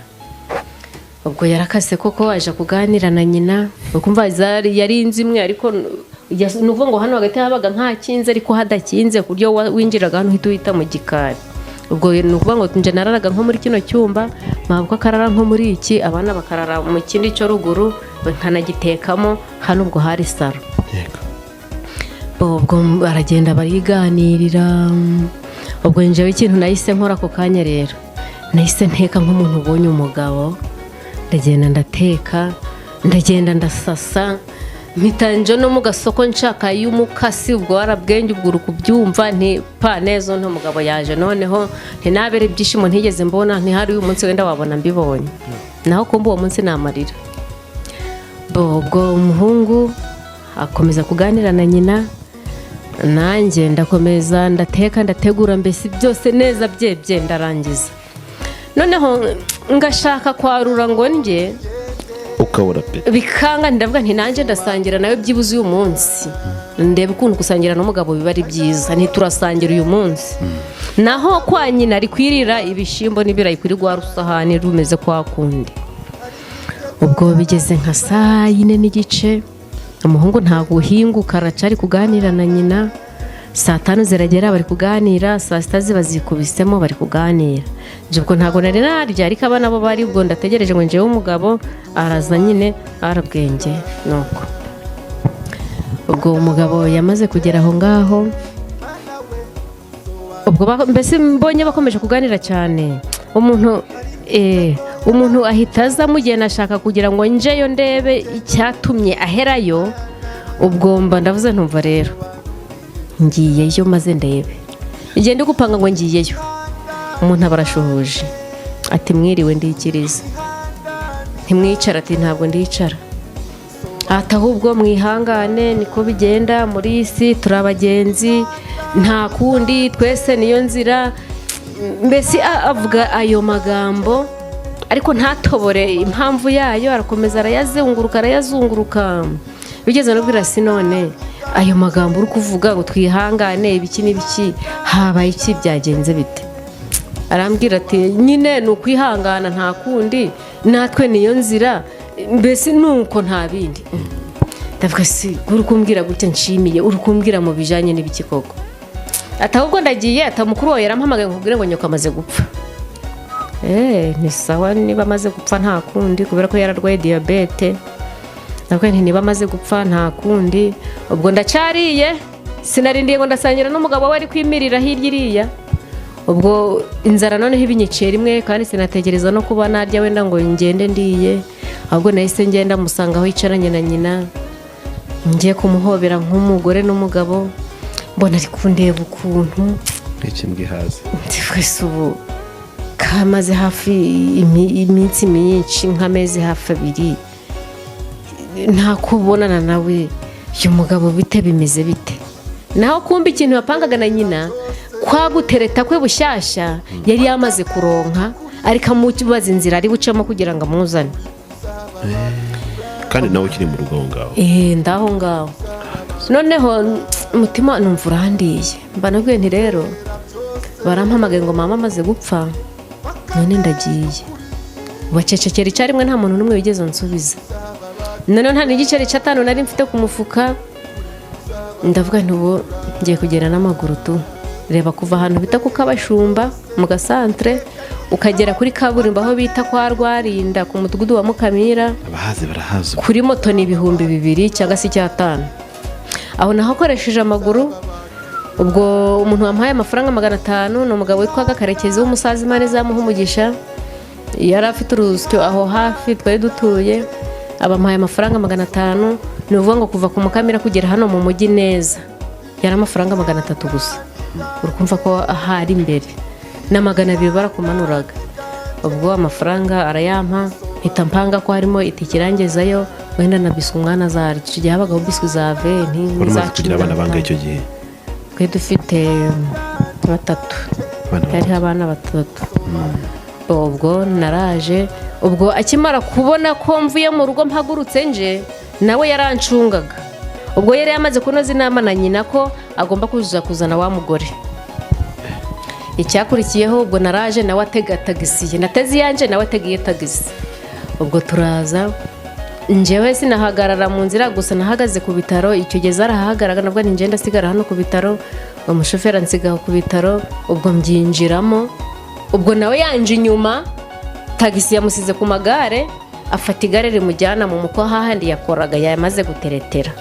ubwo yarakase koko aje kuganira na nyina. ukumva yari inzu imwe, ariko nuvuga ngo hano hagati habaga ntakinze ariko hadakinze ku buryo winjiraga hano uhita mu gikari. ubwo nuvuga ngo nje nararaga nko muri kino cyumba, mabukwe akarara nko muri iki, abana bakarara mu kindi cyo ruguru nkanagitekamo. hano ubwo hari saro. ubwo baragenda bariganirira. ubwo njyewe ikintu nahise nkora ako kanya rero, nahise nteka nk'umuntu ubonye umugabo. ndagenda ndateka, ndagenda ndasasa, mpitanje no mu gasoko nshaka y'umukasi. ubwo warabwenge ubwo uri kubyumva ntipa neza umugabo yaje. noneho ntinabere ibyishimo ntigeze mbona, ntihari uyu munsi wenda wabona mbibonye. naho kumva uwo munsi namarira. ubwo umuhungu akomeza kuganira na nyina, nanjye ndakomeza ndateka ndategura, mbese byose neza byebye ndarangiza. noneho ngashaka kwarura ngo ndye, ukabura pe bikanga. ndavuga nti nanjye ndasangira nawe byibuze uyu munsi, ndebe ukuntu gusangira n'umugabo biba ari byiza. ntiturasangira uyu munsi. naho kwa nyina ari kwirira ibishimbo n'ibirayi kuri rwa rusahani rumeze kwa kundi. ubwo bigeze nka saa 4:30, umuhungu ntabwo uhinguka, aracari kuganira na nyina. saa 5 ziragera bari kuganira, saa 6 ziba zikubisemo bari kuganira. ubwo ntabwo nari narya, ariko abana bo bari. ubwo ndategereje ngo njyewe umugabo araza nyine arabwenge. nuko ubwo umugabo yamaze kugera aho ngaho, ubwo mbese mbonye bakomeje kuganira cyane. umuntu ahita aza mugenda ashaka kugira ngo njeyo ndebe icyatumye aherayo. ubwo mba ndavuze ntumva rero ngiyeyo maze ndebe. igihe ndi gupanga ngo ngiyeyo, umuntu aba arashuhuje ati mwiriwe ndikiriza, ntimwicara ati ntabwo ndicara, ati ahubwo mwihangane niko bigenda muri iyi si, turi abagenzi nta kundi, twese niyo nzira. Mbese avuga ayo magambo ariko ntatobore impamvu yayo, arakomeza arayazunguruka bigeze no bwira none ayo magambo uri kuvuga ngo twihangane ibiki n'ibiki, habaye iki, byagenze bite? Arambwira ati nyine ni ukwihangana nta kundi, natwe niyo nzira, mbese nuko nta bindi. Ndavuga si uri kumbwira gutya nshimiye, uri kumbwira mu bijanye n'ibiki koko? Ati ahubwo ndagiye, ati mukuru wawe yarampamagaye nkubwire ngo nyoko amaze gupfa. Ni sawa niba amaze gupfa nta kundi, kubera ko yararwaye diabete. Ndavuga nti niba amaze gupfa nta kundi, ubwo ndacariye, sinarindiye ngo ndasangira n'umugabo we ari kwimirira hirya iriya. Ubwo inzara noneho ibinyiciye rimwe, kandi sinatekereza no kuba narya wenda ngo ngende ndiye, ahubwo nahise ngenda musanga aho yicaranye na nyina, ngiye kumuhobera nk'umugore n'umugabo, mbona ari kundeba ukuntu ikimbwihaze twese ubu kamaze hafi iminsi myinshi, nk'amezi hafi 2 nta kubonana nawe. Uyu mugabo bite bimeze bite? Naho kumba ikintu bapangaga na nyina kwa gutereta kwe bushyashya yari yamaze kuronka, ariko amubaza inzira ari bucamo kugira ngo amuzane. kandi nawe ukiri mu rugo ngaho? Ndaho ngaho. Noneho umutima numva urandiye, mba nabwiye nti rero barampamagaye ngo mama amaze gupfa, none ndagiye. Bacecekera icyarimwe, nta muntu n'umwe wigeze ansubiza. Noneho nta n'igiceri cy'atanu nari mfite ku mufuka. Ndavuga nti ubu ngiye kugera n'amaguru tu, reba kuva ahantu bita ku Kabashumba mu gasantre ukagera kuri kaburimbo aho bita kwa Rwarinda ku mudugudu wa Mukamira, abahazi barahazi, kuri moto ni 2,000 cyangwa se 500. Aho nahakoresheje amaguru. Ubwo umuntu wampaye amafaranga 500 ni umugabo witwa Karekezi w'umusazi Imana izamuha umugisha, yari afite urusyo aho hafi twari dutuye, abampaye amafaranga 500. Ni uvuga ngo kuva ku Mukamira kugera hano mu mujyi neza yari amafaranga 300 gusa. Urukumva ko ahari imbere na 200 barakumanuraga. Ubwo amafaranga arayampa, mpita mpanga ko harimo itikirangezayo wenda na biswi umwana azarya. Icyo gihe habagaho biswi za venti kugira abana bangaye icyo gihe? Twe dufite 3, hariho abana 3. Ubwo naraje, ubwo akimara kubona ko mvuye mu rugo mpagurutse nje, nawe yarancungaga. Ubwo yari yamaze kunoza inama na nyina ko agomba kuzana wa mugore. Icyakurikiyeho ubwo naraje, nawe atega tagisi, nateze yanje nawe ategiye tagisi. Ubwo turaza, njyewe sinahagarara mu nzira gusa, nahagaze ku bitaro. Icyo gihe zarahagararaga, nabwo ni ngenda sigara hano ku bitaro, umushoferi ansigaho ku bitaro. Ubwo mbyinjiramo, ubwo nawe yanje inyuma, tagisi yamusize ku magare, afata igare rimujyana mu muko hahandi yakoraga yamaze guteretera.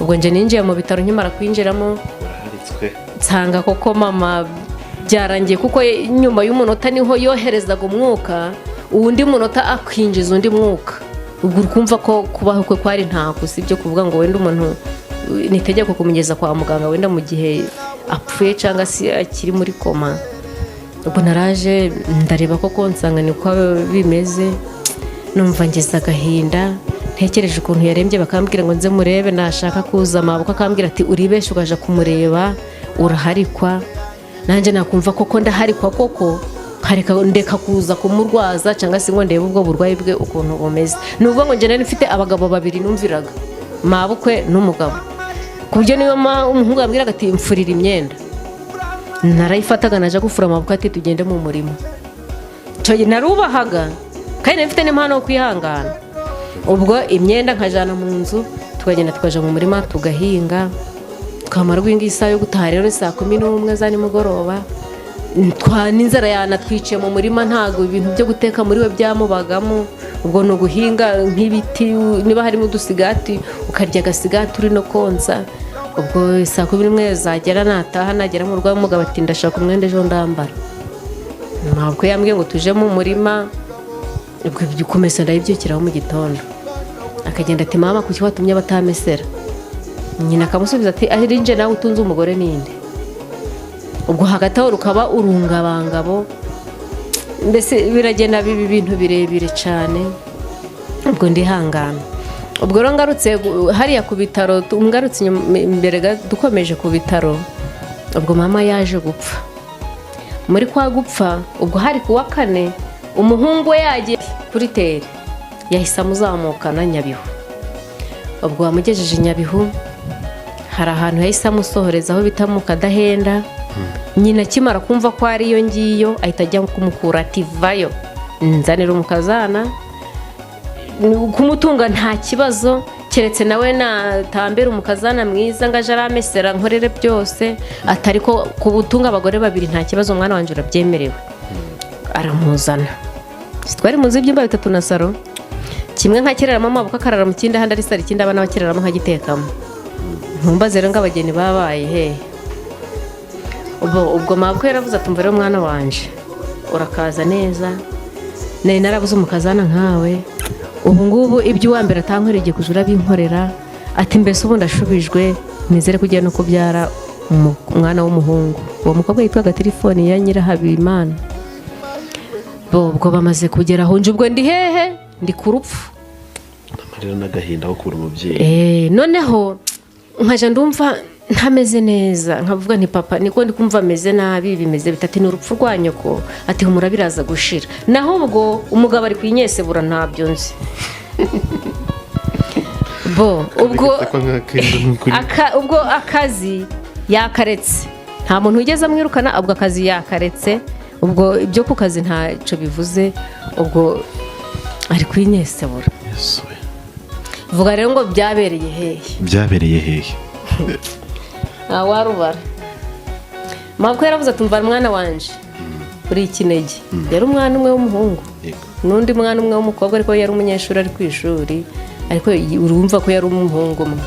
Ubwo nje ninjiye mu bitaro, nkimara kwinjiramo nsanga koko mama byarangiye, kuko nyuma y'umunota niho yoherezaga umwuka, uwundi munota akwinjiza undi mwuka. Ubwo urumva ko kubaho kwe kwari ntako, sibyo kuvuga ngo wenda umuntu nitegeko kumugeza kwa muganga wenda mu gihe apfuye cyangwa se akiri muri koma. Ubwo naraje ndareba koko nsanga niko bimeze, numva ngeze agahinda. Ntekereje ukuntu yarembye, bakambwira ngo nze murebe, nashaka kuza amaboko akambwira ati uribeshe ukaja kumureba uraharikwa. Nanjye nakumva koko ndaharikwa koko, ndeka kuza kumurwaza cyangwa se ngo ndebe ubwo burwayi bwe ukuntu bumeze. Nuvuga ngo nje nari mfite abagabo 2 numviraga, mabukwe n'umugabo, ku buryo niyo umuhungu yambwiraga ati mfurira imyenda, narayifataga naje gufura amaboko ati tugende mu murimo. Cyo narubahaga kandi nari mfite n'impano yo kwihangana. Ubwo imyenda nkajana mu nzu, tukagenda tukaja mu murima tugahinga, twamara guhinga isaha yo gutaha rero saa 11 za nimugoroba. N'inzara yanatwiciye mu murima, ntago ibintu byo guteka muri we byamubagamo. Ubwo no guhinga nk'ibiti, niba harimo udusigati ukarya agasigati uri no konsa. Ubwo saa 11 zagera nataha, nagera mu rugo umugabo ati ndashaka umwenda ejo ndambara. Ntabwo yambwiye ngo tuje mu murima. Ubwo byukomeza ndayibyukiraho mu gitondo, akagenda ati mama kuki watumye batamesera. Nyina akamusubiza ati ari nje nawe utunze umugore ninde? ubwo hagati aho rukaba urungabangabo, mbese biragenda biba ibintu birebire cyane. ubwo ndihangana. ubwo rero ngarutse hariya ku bitaro, ngarutse imbere dukomeje ku bitaro, ubwo mama yaje gupfa. muri kwa gupfa ubwo hari kuwa 4 umuhungu we yagiye kuri tere, yahise amuzamukana Nyabihu. ubwo wamugejeje Nyabihu, hari ahantu yahise amusohoreza aho bita mu Kadahenda. nyina akimara kumva ko ariyo ngiyo ahita ajya kumukura ati vayo nzanira umukazana, kumutunga nta kibazo, keretse nawe natambera umukazana mwiza ngo aje aramesera nkorere byose, atari ko kubutunga abagore babiri nta kibazo, umwana wanje urabyemerewe. aramuzana, twari mu nzu y'ibyumba 3 na saro, kimwe nkakiraramo amaboko akarara mu kindi, ahandi ari saro, ikindi abana bakiraramo nkagitekamo. ntumbaze rero ngo abageni babaye he. ubwo mabwo yaravuze ati mvere umwana wanje urakaza neza, nari narabuze umukazana nkawe, ubu ngubu ibyo uwambere atankoreye kuzura binkorera, ati mbese ubu ndashubijwe, nizere kugiye no kubyara umwana w'umuhungu. uwo mukobwa yitwaga telefoni ya Nyirahabimana. ubwo bamaze kugera aho nje, ubwo ndi hehe, ndi ku rupfu, amarira n'agahinda aho kubura umubyeyi. noneho nkaje ndumva ntameze neza, nkavuga nti papa niko ndi kumva ameze nabi, bimeze bitati ni urupfu rwa nyoko, ati humura biraza gushira. naho ubwo umugabo ari kwinyesebura ntabyo nzi. ubwo akazi yakaretse, nta muntu ugeze amwirukana, ubwo akazi yakaretse, ubwo ibyo ku kazi ntacyo bivuze, ubwo ari kwinyesebura. vuga rero ngo byabereye hehe warubara. mabwo yaravuze ati mva mwana wanje uri ikinege. yari umwana umwe w'umuhungu n'undi mwana umwe w'umukobwa, ariko yari umunyeshuri ari ku ishuri, ariko urumva ko yari umuhungu umwe.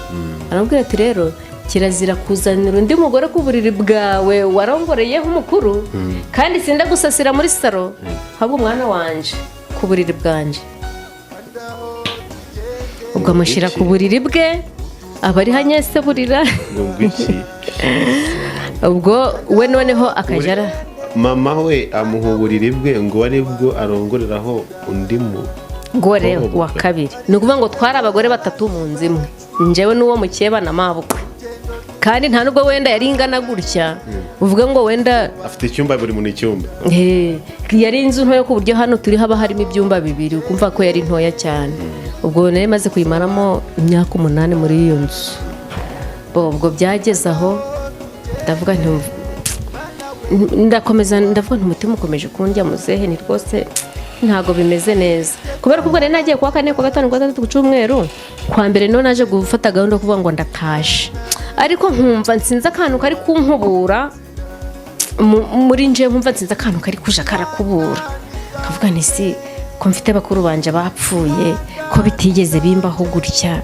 aramubwira ati rero kirazira kuzanira undi mugore ku buriri bwawe warongoreyeho umukuru, kandi sinda gusasira muri saro, ahubwo umwana wanje ku buriri bwanje. ubwo amushyira ku buriri bwe, aba ari hanyeseburira. ubwo we noneho akajara, mama we amuha uburiri bwe ngo ari bwo arongoreraho undi mugore wa kabiri. ni ukuvuga ngo twari abagore 3 mu nzu imwe, njyewe n'uwo mukeba na mabukwe, kandi nta nubwo wenda yari ingana gutya, uvuga ngo wenda afite icyumba, buri muntu icyumba. yari inzu ntoya ku buryo hano turi haba harimo ibyumba 2, ukumva ko yari ntoya cyane. ubwo nari maze kuyimaramo imyaka 8 muri iyo nzu. ubwo byageze aho ndavuga ndavuga umutima ukomeje kundya muzehe, ni rwose ntago bimeze neza, kubera ko ubwo nari nagiye kuwa 4 kuwa 5 kuwa 6 ku cyumweru, kwa mbere no naje gufata gahunda kuvuga ngo ndatashe, ariko nkumva nsinze akantu kari kunkubura muri nje, nkumva nsinze akantu kari kuja karakubura, kavuga nti si ko mfite bakuru banje bapfuye, ko bitigeze bimbaho gutya,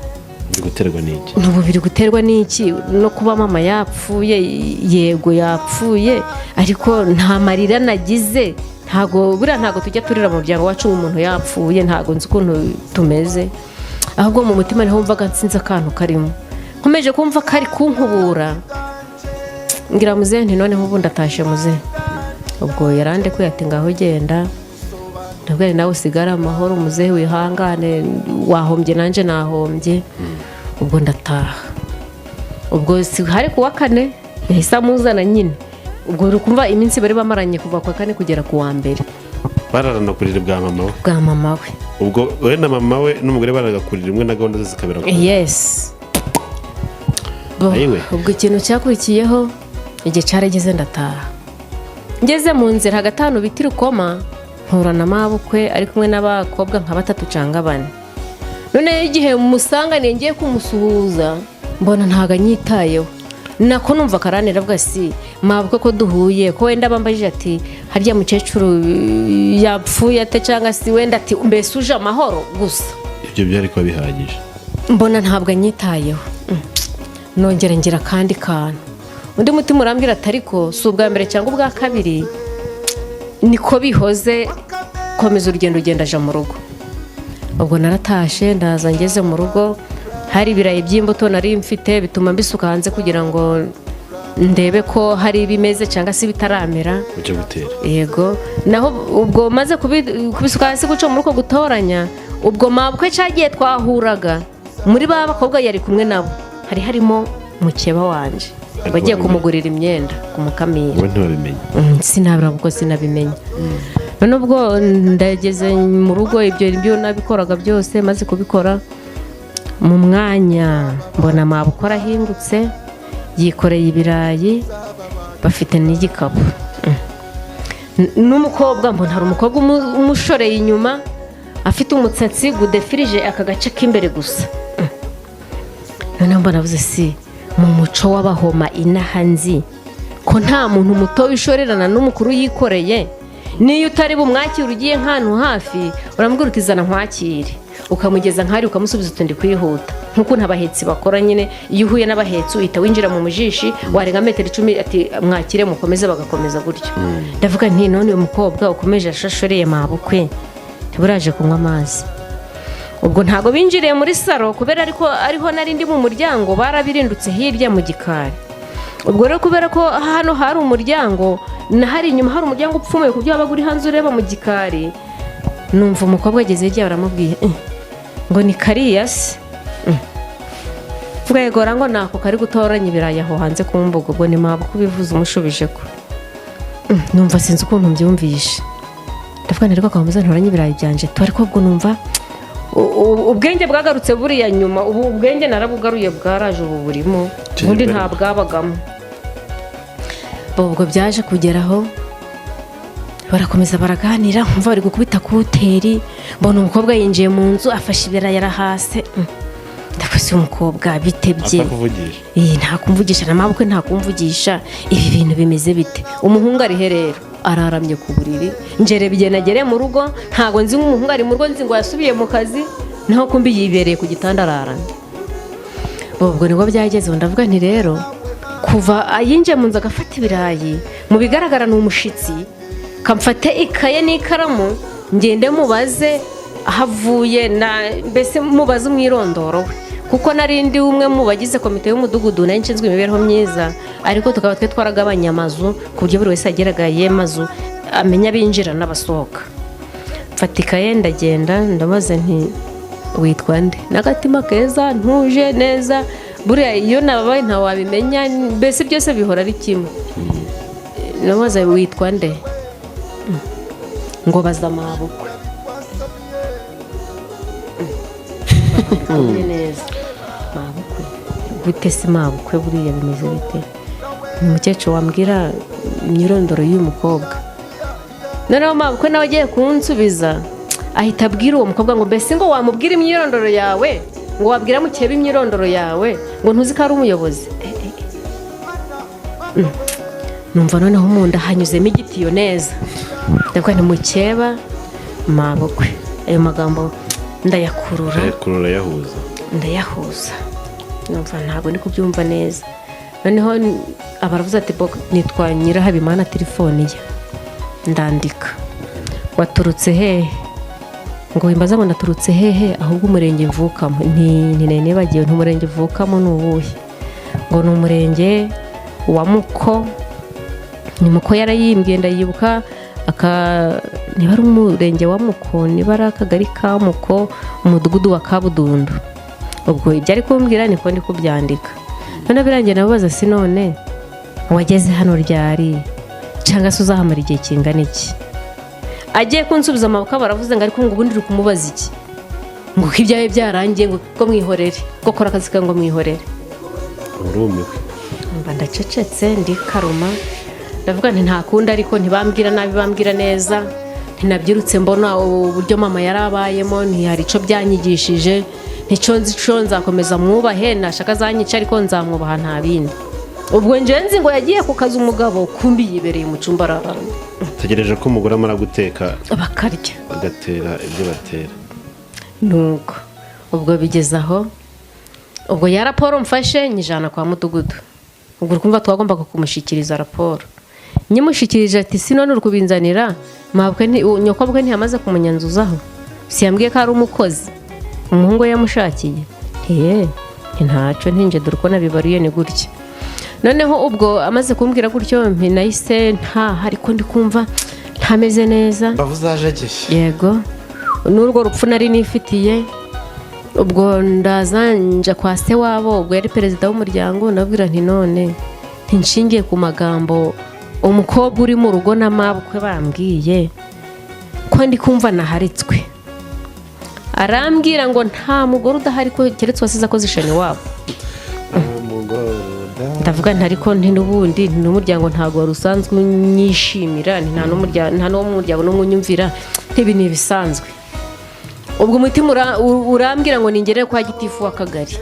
biri guterwa n'iki no kuba mama yapfuye. yego yapfuye, ariko nta marira nagize, ntago tujya turira mu muryango wacu umuntu yapfuye, ntago nzi ukuntu tumeze, ahubwo mu mutima niho mvaga nsinze akantu karimo, nkomeje kumva kari kunkubura. ngira muzehe nti noneho ubu ndatashe muzehe. ubwo yarande ko yati ngaho genda, ndabwira nawe usigara amahoro muzehe, wihangane, wahombye nanje nahombye. ubwo ndataha. ubwo hari kuwa 4 yahise amuzana nyine, ubwo rukumva iminsi bari bamaranye kuva kwa 4 kugera ku wa mbere. bararana kurira bwa mama we. ubwo we na mama we n'umugore baragakurira imwe na gahunda zose zikabera. yes. ubwo ikintu cyakurikiyeho, igihe cyarageze ndataha. ngeze mu nzira hagati hano biti Rukoma, mpura na mabukwe ari kumwe n'abakobwa nka 3 cyangwa 4. none igihe musanganiye ngiye kumusuhuza, mbona ntago anyitayeho, nako numva karanira avuga si mabukwe ko duhuye, ko wenda bambajije ati harya mukecuru yapfuye ate, cyangwa si wenda ati mbese uje amahoro gusa. ibyo byari kuba bihagije. mbona ntabwo anyitayeho, nongera ngira kandi kantu, undi mutima urambwira ati ariko si ubwa mbere cyangwa ubwa kabiri, niko bihoze, komeza urugendo ugenda aja mu rugo. ubwo naratashe, ndaza ngeze mu rugo, hari ibirayi by'imbuto nari mfite, bituma mbisuka hanze kugira ngo ndebe ko hari ibimeze cyangwa se bitaramera ujya gutera. yego naho ubwo maze kubisuka hasi guca muri uko gutoranya ubwo mabukwe cyagiye twahuraga muri ba bakobwa yari kumwe nabo harimo mukeba wanje bagiye kumugurira imyenda kumukamira wowe ntiwabimenye? sinabura kuko sinabimenya none ubwo ndageze mu rugo ibyo nabikoraga byose maze kubikora mu mwanya mbona mabukwe ahingutse yikoreye ibirayi bafite n'igikapu n'umukobwa mbona hari umukobwa umushoreye inyuma afite umusatsi gudefirije aka gace k'imbere gusa noneho mbona avuze si mu muco w'abahoma inaha nzi ko nta muntu muto wishorerana n'umukuru yikoreye niyo utari bumwakire ugiye nk'ahantu hafi uramubwira uti zana nkwakire ukamugeza nk'ahari ukamusubiza utundi kwihuta nk'uko abahetsi bakora nyine iyo uhuye n'abahetsi uhita winjira mu mujishi warenga metero 10 ati mwakire mukomeze bagakomeza gutyo ndavuga nti none uyu mukobwa ukomeje ashashoreye mabukwe ntiburaje kunywa amazi ubwo ntago binjiriye muri saro kubera ariho narindi mu muryango barabirindutse hirya mu gikari ubwo rero kubera ko hano hari umuryango na hari inyuma hari umuryango upfumuye ku byo abaguri hanze ureba mu gikari numva umukobwa ageze hirya baramubwiye ngo ni kariyasi twegora ngo nako kari gutoranya ibirayi aho hanze ku mbuga ubwo ni mabukwe ubivuze umushubije ko numva sinzi ukuntu mbyumvishe ndavuga nti rero akamuza ntoranya ibirayi byanje tu ariko ubwo numva ubwenge bwagarutse buriya nyuma ubu ubwenge narabugaruye bwaraje ubu burimo ubundi nta bwabagamo ubwo byaje kugeraho barakomeza baraganira nkumva bari gukubita kuteri mbona umukobwa yinjiye mu nzu afashe ibirayi arahase ndakoze umukobwa bitebye nta kumvugisha na mabukwe nta kumvugisha ibi bintu bimeze bite umuhungu ari herero araramye ku buriri njere bigenagere mu rugo ntago nzi nk'umuhungu ari mu rugo nzi ngo yasubiye mu kazi naho kumbi yibereye ku gitanda araramye ubwo nibwo byageze ndavuga nti rero kuva ayinje mu nzu agafata ibirayi mu bigaragara ni umushitsi kamfate ikaye n'ikaramu ngende mubaze ahavuye mbese mubaze umwirondoro we kuko narindi umwe mu bagize komite y'umudugudu nayo nshinzwe imibereho myiza ariko tukaba twe twaragabanya amazu ku buryo buri wese ageragaye mazu amenya binjira n'abasohoka mfata ikaye ndagenda ndabaza nti witwa nde n'agatima keza ntuje neza buriya iyo nababaye ntawabimenya mbese byose bihora ari kimwe ndabaza witwa nde ngo baza mabukwe neza mabukwe gute se mabukwe buriya bimeze bite umukecuru wambwira imyirondoro y'uyu mukobwa noneho mabukwe nawe agiye kunsubiza ahita abwira uwo mukobwa ngo mbese ngo wamubwira imyirondoro yawe ngo wabwira mukeba imyirondoro yawe ngo ntuzi ko ari umuyobozi numva noneho mu nda hanyuzemo igitiyo neza ndavuga nti mukeba mabukwe ayo magambo ndayakurura ndayahuza numva ntabwo ndi kubyumva neza noneho abaravuze ati nitwa Nyirahabimana telefone ye ndandika waturutse hehe ngo wimbaza ngo naturutse hehe ahubwo umurenge mvukamo nti bagiye ntumurenge mvukamo n'ubuhe ngo ni umurenge wa Muko ni Muko yarayimbye ndayibuka niba ari umurenge wa Muko niba ari akagari ka Muko umudugudu wa Kabudundu ubwo ibyo ari kumbwira niko ndi kubyandika none birangiye nababaza si none wageze hano ryari cyangwa se uzahamara igihe kingana iki agiye kunsubiza amaboko baravuze ngo ariko ngo ubundi uri kumubaza iki ngo ibyawe byarangiye ngo mwihorere ngo kora akazi kawe ngo mwihorere urumiwe mba ndacecetse ndi karuma ndavuga nti nta kundi ariko ntibambwira nabi bambwira neza ntinabyirutse mbona uburyo mama yarabayemo ntihari ico byanyigishije ntico nzi ico nzakomeza mwubahe nashaka zanyica ariko nzamwubaha nta bindi ubwo njenzi ngo yagiye ku kazi umugabo kumbi yibereye mu cumba ararana tegereje ko umugore amara guteka bakarya bagatera ibyo batera nuko ubwo bigeze aho ubwo ya raporo mfashe nyijana kwa mudugudu ubwo kumva twagombaga kumushikiriza raporo nyimushikirije ati sinone uri kubinzanira mabwe nyokobwe ntiyamaze kumunyanzuzaho siyambwiye ko ari umukozi umuhungu yamushakiye ntaco ntinje dore ko nabibariye ni gutya noneho ubwo amaze kumbwira gutyo nahise ariko ndi kumva ntameze neza. bavuze ajageye. Yego, n'urwo rupfu nari nifitiye. Ubwo ndaza nja kwa se wabo, ubwo yari perezida w'umuryango, nabwira nti none ntinshingiye ku magambo umukobwa uri mu rugo n'amabukwe bambwiye ko ndi kumva naharitswe. Arambwira ngo nta mugore udahari ko keretse wasize akoze ishani wabo. Ndavuga nti ariko n'ubundi n'umuryango ntago wari usanzwe unyishimira, nta n'uwo mu muryango n'umwunyumvira, ntibi ni ibisanzwe. Ubwo umutima urambwira ngo ningere kwa gitifu w'akagari.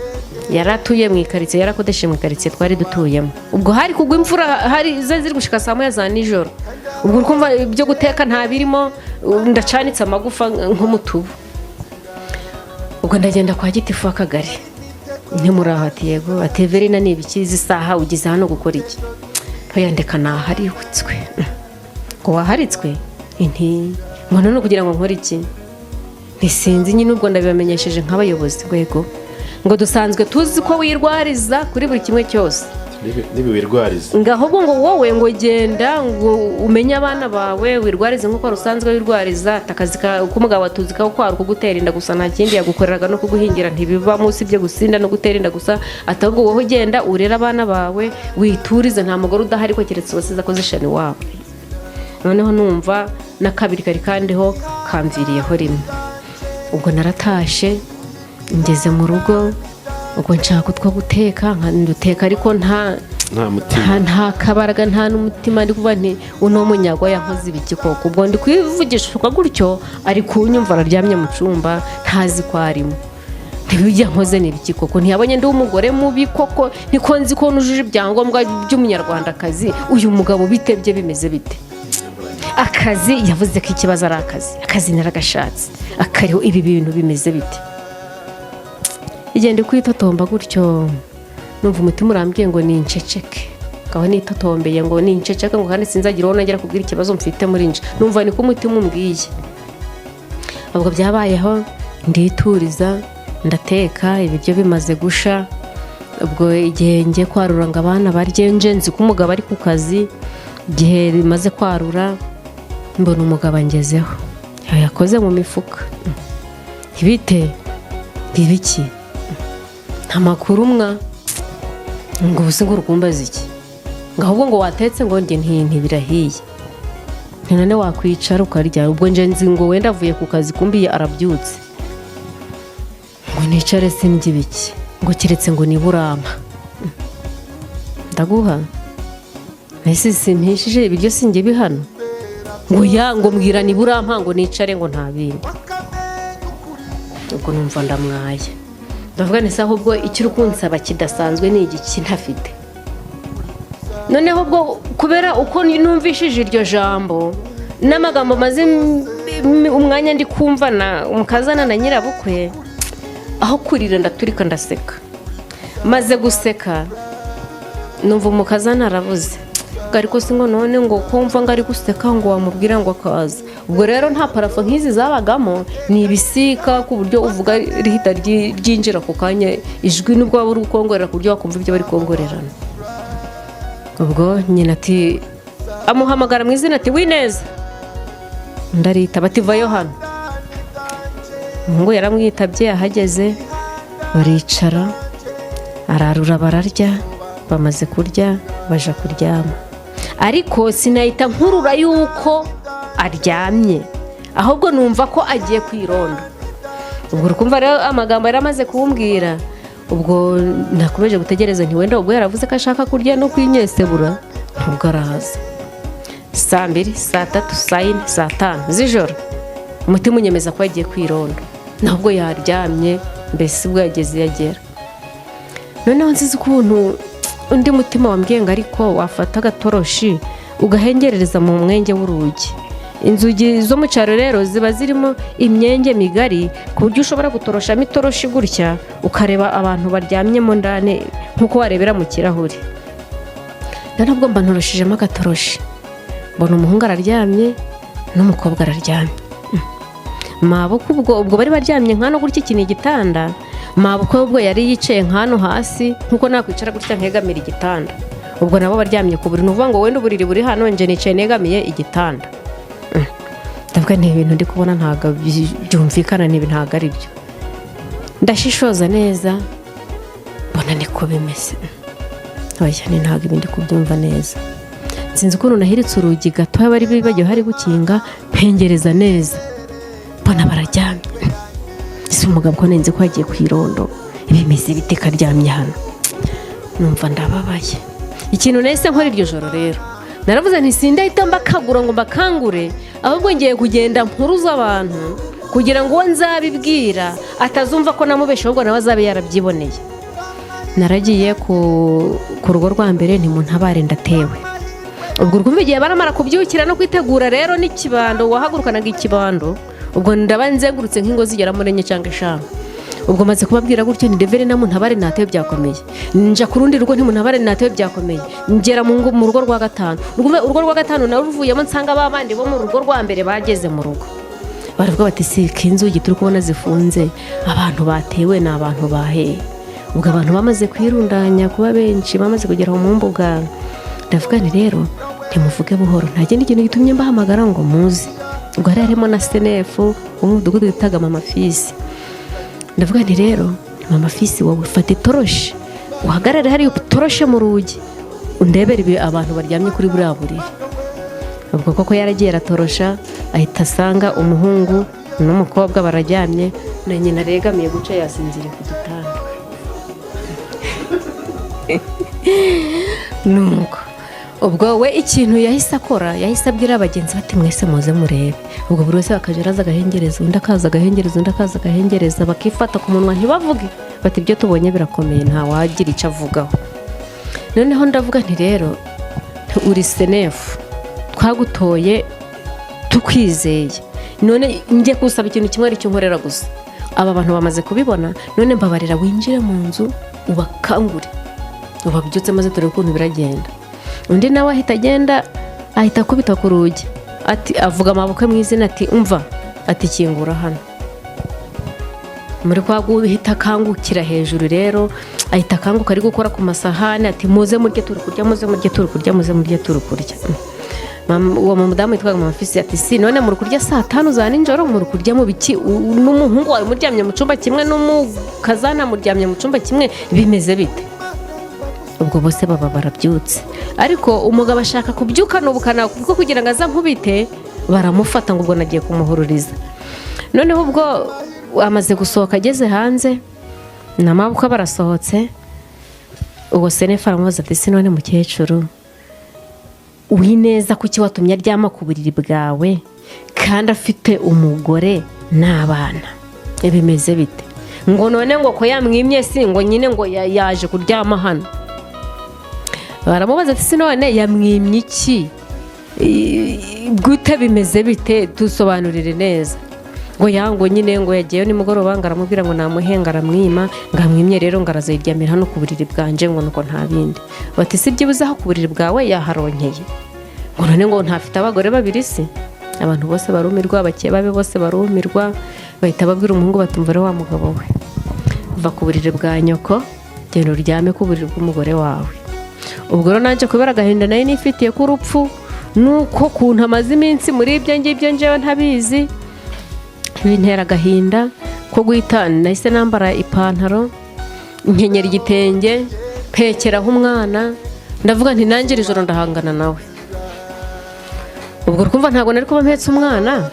Yaratuye mu ikaritsiye, yarakodeshe mu ikaritsiye twari dutuyemo. Ubwo hari kugwa imvura, hari ziri gushika saa moya za nijoro. Ubwo ukumva ibyo guteka nta birimo, ndacanitse amagufa nk'umutubu. Ubwo ndagenda kwa gitifu w'akagari. Ntimuraho ati yego, ati Verina ni ibikizi saha ugize hano gukora iki? Yandeka naharitswe. Ngo waharitswe? Inti mbona no kugira ngo nkore iki? Ntisinzi nyine, ubwo ndabibamenyesheje nk'abayobozi. Gwego ngo dusanzwe tuzi ko wirwariza kuri buri kimwe cyose. Nibi wirwariza ngaho ngo wowe ngo genda ngo umenye abana bawe wirwarize nk'uko rusanzwe wirwariza, akazi k'umugabo atuzi ko kwari kugutera inda gusa, nta kindi yagukoreraga no kuguhingira, ntibiba munsi byo gusinda no gutera inda gusa. Atabwo wowe genda urera abana bawe witurize, nta mugore udahari ko keretse wasize akoze ishani wabo. Noneho numva na kabiri kari kandiho kamviriyeho rimwe. Ubwo naratashe ngeze mu rugo, ubwo nshaka utwo guteka nkanduteka, ariko nta kabaraga, nta n'umutima. Ndi kuvuga nti uno munyagwa yankoze ibiki koko. Ubwo ndi kwivugishwa gutyo, ari kunyumva araryamye mu cumba, ntazi ko arimo. Ntibijya nkoze n'ibiki koko, ntiyabonye ndi umugore mubi koko, niko nzi ko nujuje ibyangombwa by'umunyarwandakazi. Uyu mugabo bitebye bimeze bite? Akazi yavuze ko ikibazo ari akazi naragashatse, akariho ibi bintu bimeze bite? Igende kwitotomba gutyo, numva umutima urambwiye ngo ni inceceke. Ngaho nitotombeye ngo ni inceceke, ngo kandi sinzagira uwo nagera kubwira ikibazo mfite muri nje. Numva niko umutima umbwiye. Ubwo byabayeho ndituriza, ndateka ibiryo bimaze gusha. Ubwo igihe ngiye kwarura ngo abana barye, nzi ko umugabo ari ku kazi. Igihe bimaze kwarura, mbona umugabo angezeho, yakoze mu mifuka. Ibite ibiki? Nta makuru mwa ngo ubuse ngo urukumbaza iki? Ngahubwo ngo watetse ngo njye ntibirahiye. None wakwicara ukarya. Ubwo nje nzi ngo wenda avuye ku kazi, kumbiye arabyutse. Ngo nicare sinjye ibiki, ngo kiretse ngo niburama. Ndaguha ese simpishije ibiryo sinjye bihano, ngo mbwira niburampa ngo nicare ngo nta bindi. Ubwo numva ndamwaye. Ndavuga nese ahubwo icyo urukunsaba kidasanzwe ni igiki ntafite. Noneho ubwo kubera uko numvishije iryo jambo n'amagambo maze umwanya ndi kumva na umukazana na nyirabukwe, aho kurira ndaturika ndaseka. Maze guseka numva umukazana aravuze, ariko singo none ngo kumva ngo ari guseka ngo wamubwira ngo akaza. Ubwo rero nta parafo nk'izi zabagamo, ni ibisika ku buryo uvuga rihita ryinjira ku kanya ijwi, nubwo waba uri gukongorera ku buryo wakumva ibyo bari kongorerana. Ubwo nyina ati amuhamagara mu izina ati Wineza. Ndarita bati vayo hano. Ngo yaramwitabye, ahageze baricara, ararura bararya. Bamaze kurya baja kuryama, ariko sinahita nkurura yuko aryamye, ahubwo numva ko agiye kwironda. Ubwo urukumva rero amagambo yaramaze kumbwira. Ubwo nakomeje gutegereza, nti wenda ubwo yaravuze ko ashaka kurya no kwinyesebura. Ubwo araza saa 2, saa 3, saa 4, saa 5 z'ijoro, umutima unyemeza ko agiye kwironda. Ntabwo yaryamye, mbese ubwo yagera. Noneho nziza ukuntu undi mutima wambwiye ngo ariko wafata agatoroshi ugahengerereza mu mwenge w'urugi. Inzugi zo mu cyaro rero ziba zirimo imyenge migari, ku buryo ushobora gutoroshamo itoroshi gutya ukareba abantu baryamyemo ndane nk'uko warebera mu kirahuri. Ntabwo mba ntoroshijemo agatoroshi, mbona umuhungu araryamye n'umukobwa araryamye. Mabukwe ubwo bari baryamye nkano gutya, iki ni igitanda. Mabukwe ubwo yari yicaye nkano hasi nkuko nakwicara gutya nkegamira igitanda. ubwo nabo baryamye ku buriri, ni ukuvuga ngo wenda uburiri buri hano nje nicaye negamiye igitanda. Ndavuga ni ibintu ndi kubona ntabwo byumvikana, ni ibintu ntabwo ari byo. Ndashishoza neza mbona niko bimeze, oya ni ntabwo ibindi kubyumva neza. Sinzi ukuntu nahiritse urugi gato bari bagiye hari gukinga, pengereza neza mbona bararyamye. Ese umugabo ko nenze ko agiye kwirondo, ibimeze bite karyamye hano, numva ndababaye. Ikintu nahise nkora iryo joro rero, naravuze nti sindahita mbakagura ngo mbakangure, ahubwo ngiye kugenda mpuruza abantu kugira ngo uwo nzabibwira atazumva ko namubeshe, ahubwo nawe azabe yarabyiboneye. Naragiye ku rugo rwa mbere ntimuntabare ndatewe. Ubwo urwumva igihe baramara kubyukira no kwitegura rero n'ikibando, wahagurukanaga ikibando, ubwo ndaba nzengurutse nk'ingo zigera muri 4 cyangwa 5. Ubwo maze kubabwira gutyo ni devere na muntabare natewe byakomeye. Nja ku rundi rugo ntimuntabare natewe byakomeye. Ngera mu rugo rwa 5. Urwo rwa 5 nawe ruvuyemo nsanga babandi bo mu rugo rwa mbere bageze mu rugo. Baravuga bati si kinzugi turi kubona zifunze, abantu batewe na abantu bahe. Ubwo abantu bamaze kwirundanya kuba benshi, bamaze kugera mu mbuga. Ndavuga ni rero ntimuvuge buhoro, nta kindi kintu gitumye mbahamagara ngo muzi. Ubwo harimo na senefu umudugudu witaga Mama Fisi. Ndavuga nti rero Mama Fisi wowe fata itoroshi uhagarare hari utoroshe mu rugi undebere ibi abantu baryamye kuri buriya buriri. Ubwo koko yaragiye aratorosha, ahita asanga umuhungu n'umukobwa bararyamye, na nyina regamiye guca yasinziriye ku gitanda. Nuko ubwo we ikintu yahise akora, yahise abwira abagenzi bati mwese muze murebe. Ubwo buri wese akaje araza agahengereza, undi akaza agahengereza, undi akaza agahengereza, bakifata ku munwa ntibavuge bati ibyo tubonye birakomeye nta wagira icyo avugaho. Noneho ndavuga nti rero uri senefu twagutoye tukwizeye, none njye kusaba ikintu kimwe ari cyo nkorera gusa. Aba bantu bamaze kubibona, none mbabarira winjire mu nzu ubakangure ubabyutse maze turi ukuntu biragenda. Undi nawe ahita agenda ahita akubita ku rugi, ati avuga amaboko mu izina ati umva, ati kingura hano. Muri kwa guhita akangukira hejuru rero, ahita akanguka ari gukora ku masahani ati muze murye turi kurya, muze murye turi kurya, muze murye turi kurya. Uwo mudamu yitwaga Mama Fisi ati si none muri kurya saa 5 za nijoro, muri kurya mu biki, n'umuhungu wawe muryamye mu cyumba kimwe n'umukazana muryamye mu cyumba kimwe, bimeze bite? Ubwo bose baba barabyutse, ariko umugabo ashaka kubyukana ubukana kuko kugira ngo aza nkubite baramufata ngo ubwo nagiye kumuhururiza. Noneho ubwo amaze gusohoka ageze hanze n'amaboko barasohotse, ubwo senefa aramubaza ati si none mukecuru wineza kuki watumye aryama ku buriri bwawe kandi afite umugore n'abana, bimeze bite? Ngo none ngo ko yamwimye si ngo nyine ngo yaje kuryama hano. Baramubaza ati si none yamwimye iki, gute bimeze bite, dusobanurire neza. Ngo yango nyine ngo yagiyeyo nimugoroba ngaramubwira ngo namuhenga aramwima, ngamwimye rero ngarazayiryamira hano ku buriri bwanje, ngo nuko nta bindi. Bati si byibuze aho ku buriri bwawe yaharonkeye. Ngo none ngo ntafite abagore babiri si? Abantu bose barumirwa, babe bose barumirwa, bahita babwira umuhungu batumva rero wa mugabo we, va ku buriri bwa nyoko genda uryame ku buriri bw'umugore wawe. Ubwo rero naje kubera agahinda nayo nifitiye ku rupfu, nuko kuntu amaze iminsi muri ibyo ngibyo njewe ntabizi, bintera agahinda ko guhita nahise nambara ipantaro nkenyera igitenge pekeraho umwana, ndavuga nti nanjye ijoro ndahangana nawe. Ubwo rukumva ntabwo nari kuba mpetse umwana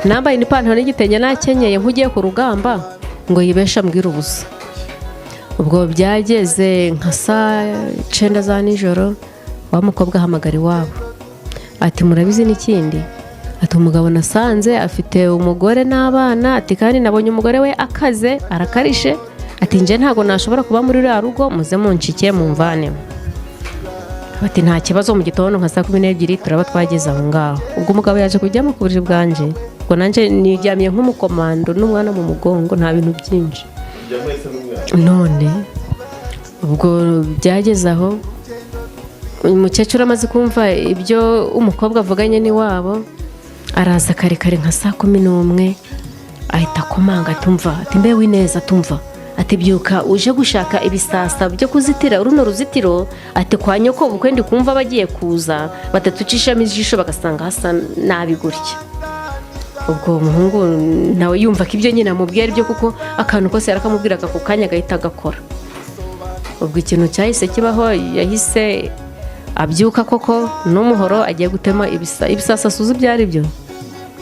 nambaye n'ipantaro n'igitenge nakenyeye nk'ugiye ku rugamba ngo yibesha mbwira ubusa. Ubwo byageze nka saa 9 za nijoro, wa mukobwa ahamagara iwabo ati murabizi n'ikindi, ati umugabo nasanze afite umugore n'abana, ati kandi nabonye umugore we akaze arakarishe, ati nje ntago nashobora kuba muri rya rugo, muze munshike mumvane. Bati nta kibazo, mu gitondo nka saa 12 turaba twageze aho ngaho. Ubwo umugabo yaje kujyamo ku buriri bwanje, ubwo nanje niryamiye nk'umukomando n'umwana mu mugongo, nta bintu byinshi. None ubwo byageze aho umukecuru amaze kumva ibyo umukobwa avuganye n'iwabo, araza kare kare nka saa 11 ahita akomanga, tumva ati mbe wineza tumva, ati byuka uje gushaka ibisasa byo kuzitira runo ruzitiro, ati kwa nyoko ubukwe ndi kumva bagiye kuza batatucishamo ijisho bagasanga hasa nabi gutya. Ubwo umuhungu nawe yumva ko ibyo nyine amubwiye ari byo, kuko akantu kose yarakamubwiraga ku kanya agahita agakora. Ubwo ikintu cyahise kibaho, yahise abyuka koko n'umuhoro agiye gutema ibisasa. Suzi ibyo ari byo?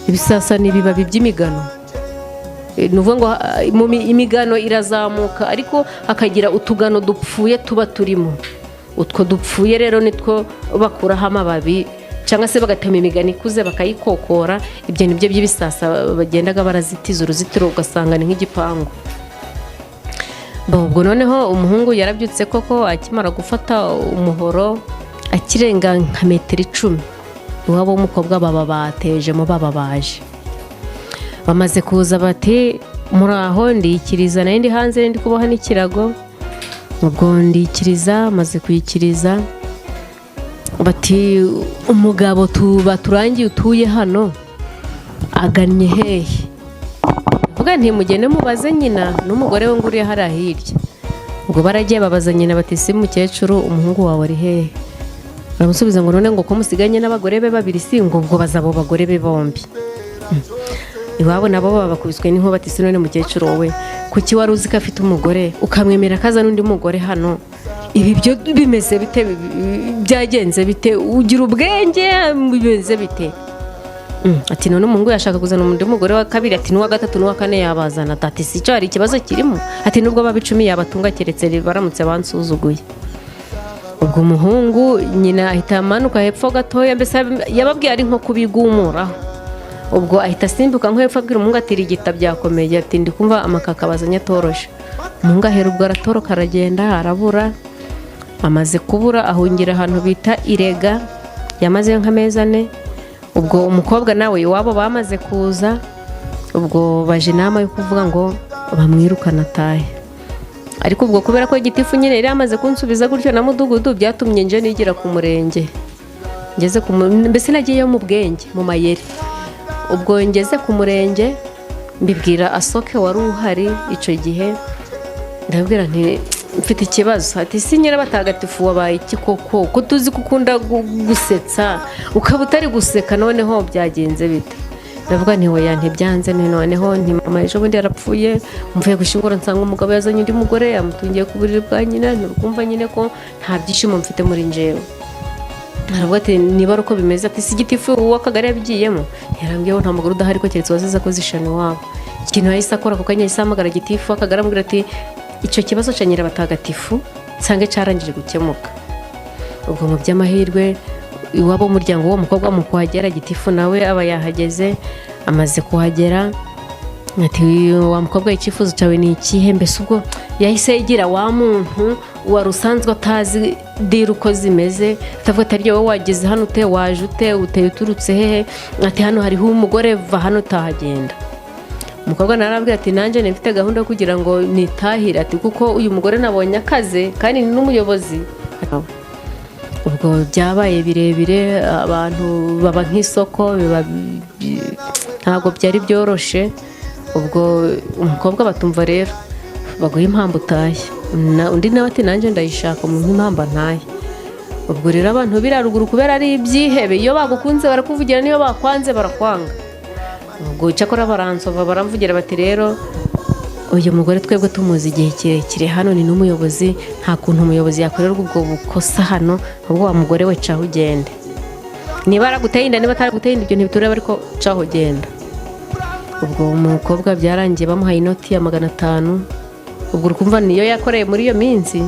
Ibisasa ni ibibabi by'imigano. Nuvuga ngo imigano irazamuka ariko hakagira utugano dupfuye tuba turimo. Utwo dupfuye rero nitwo bakuraho amababi, cyangwa se bagatema imigano ikuze bakayikokora. Ibyo nibyo by'ibisasa bagendaga barazitiza uruzitiro ugasanga ni nk'igipangu. Ubwo noneho umuhungu yarabyutse koko, akimara gufata umuhoro akirenga nka metero 10, iwabo w'umukobwa baba batejemo, baba baje bamaze kuza, bati muraho, ndikiriza nayo ndi hanze ndi kuboha n'ikirago. Ubwo ndikiriza, maze kuyikiriza bati umugabo turangiye utuye hano agannye hehe? Vuga nti mugende mubaze nyina n'umugore we nguriye hariya hirya. Ubwo baragiye babaza nyina bati si mukecuru umuhungu wawe ari hehe? Baramusubiza ngo none ngo ko musiganye n'abagore be babiri, si ngo ubwo baza abo bagore be bombi. Iwabo nabo babakubiswe n'inkuba, bati si none mukecuru wowe kuki wari uzi ko afite umugore ukamwemera kaza n'undi mugore hano? Ibi byo bimeze bite? Byagenze bite? Ugira ubwenge bimeze bite? Ati none umuhungu yashaka kuzana undi mugore wa kabiri, ati n'uwa gatatu n'uwa kane yabazana. Ati si cyo hari ikibazo kirimo? Ati nubwo babicumi yabatunga keretse baramutse bansuzuguye. Ubwo umuhungu nyina ahita amanuka hepfo gatoya, mbese yababwiye ari nko kubigumuraho. Ubwo ahita asimbuka nko hepfo abwira umuhungu ati rigita byakomeye, ati ndi kumva amakaka bazanye atoroshe. Umuhungu ahera ubwo aratoroka aragenda arabura. Amaze kubura ahungira ahantu bita Irega, yamazeyo nk'amezi 4. Ubwo umukobwa nawe iwabo bamaze kuza, ubwo baje inama yo kuvuga ngo bamwirukana atahe. Ariko ubwo kubera ko igitifu nyine yari amaze kunsubiza gutyo na mudugudu, byatumye nje nigira ku murenge. Ngeze mbese nagiyeyo mu bwenge, mu mayeri. Ubwo ngeze ku murenge mbibwira Asoke wari uhari icyo gihe, ndabwira nti mfite ikibazo. Ati si nyirabatagatifu wabaye iki koko ko tuzi kukunda gusetsa ukaba utari guseka, noneho byagenze bite? Ndavuga nti oya ntibyanze, noneho nti mama ejo bundi yarapfuye, mvuye gushingura nsanga umugabo yazanye undi mugore yamutungiye ku buriri bwa nyina. Ntikumva nyine ko nta byishimo mfite muri njewe. Aravuga ati niba uko bimeze, ati si igitifu w'akagari yabigiyemo? Yarambwiye nta mugore udahari ko keretse waziza ko zishana iwabo. Ikintu yahise akora ako kanya yahise ahamagara igitifu w'akagari amubwira ati icyo kibazo cya nyirabatagatifu nsange cyarangije gukemuka. Ubwo mu by'amahirwe iwabo umuryango w'uwo mukobwa mu kuhagera, gitifu nawe aba yahageze. Amaze kuhagera ati wa mukobwa icyifuzo cyawe ni ikihe? Mbese ubwo yahise yigira wa muntu wari usanzwe atazi dira uko zimeze, atavuga ati aryo wowe wageze hano ute, waje ute, uteye uturutse hehe? Ati hano hariho umugore, va hano utahagenda. Umukobwa narambwira ati nanjye nifite gahunda kugira ngo nitahire, ati kuko uyu mugore nabonye akaze kandi ni n'umuyobozi. Ubwo byabaye birebire, abantu baba nk'isoko, ntabwo byari byoroshe. Ubwo umukobwa batumva rero baguha impamvu utahe, undi nawe ati nanjye ndayishaka umuntu impamvu ntahe. Ubwo rero abantu biraruguru kubera ari ibyihebe, iyo bagukunze barakuvugira, niyo bakwanze barakwanga. Ubwo cyakora baransova baramvugira bati rero uyu mugore twebwe tumuzi igihe kirekire, hano ni n'umuyobozi, nta kuntu umuyobozi yakorerwa ubwo bukosa hano, ubwo wa mugore we caho ugende. Niba araguteye inda niba ataraguteye inda ibyo ntibitureba, ariko caho ugenda. Ubwo umukobwa byarangiye bamuhaye inoti ya 500. Ubwo urukumva niyo yakoreye muri iyo minsi,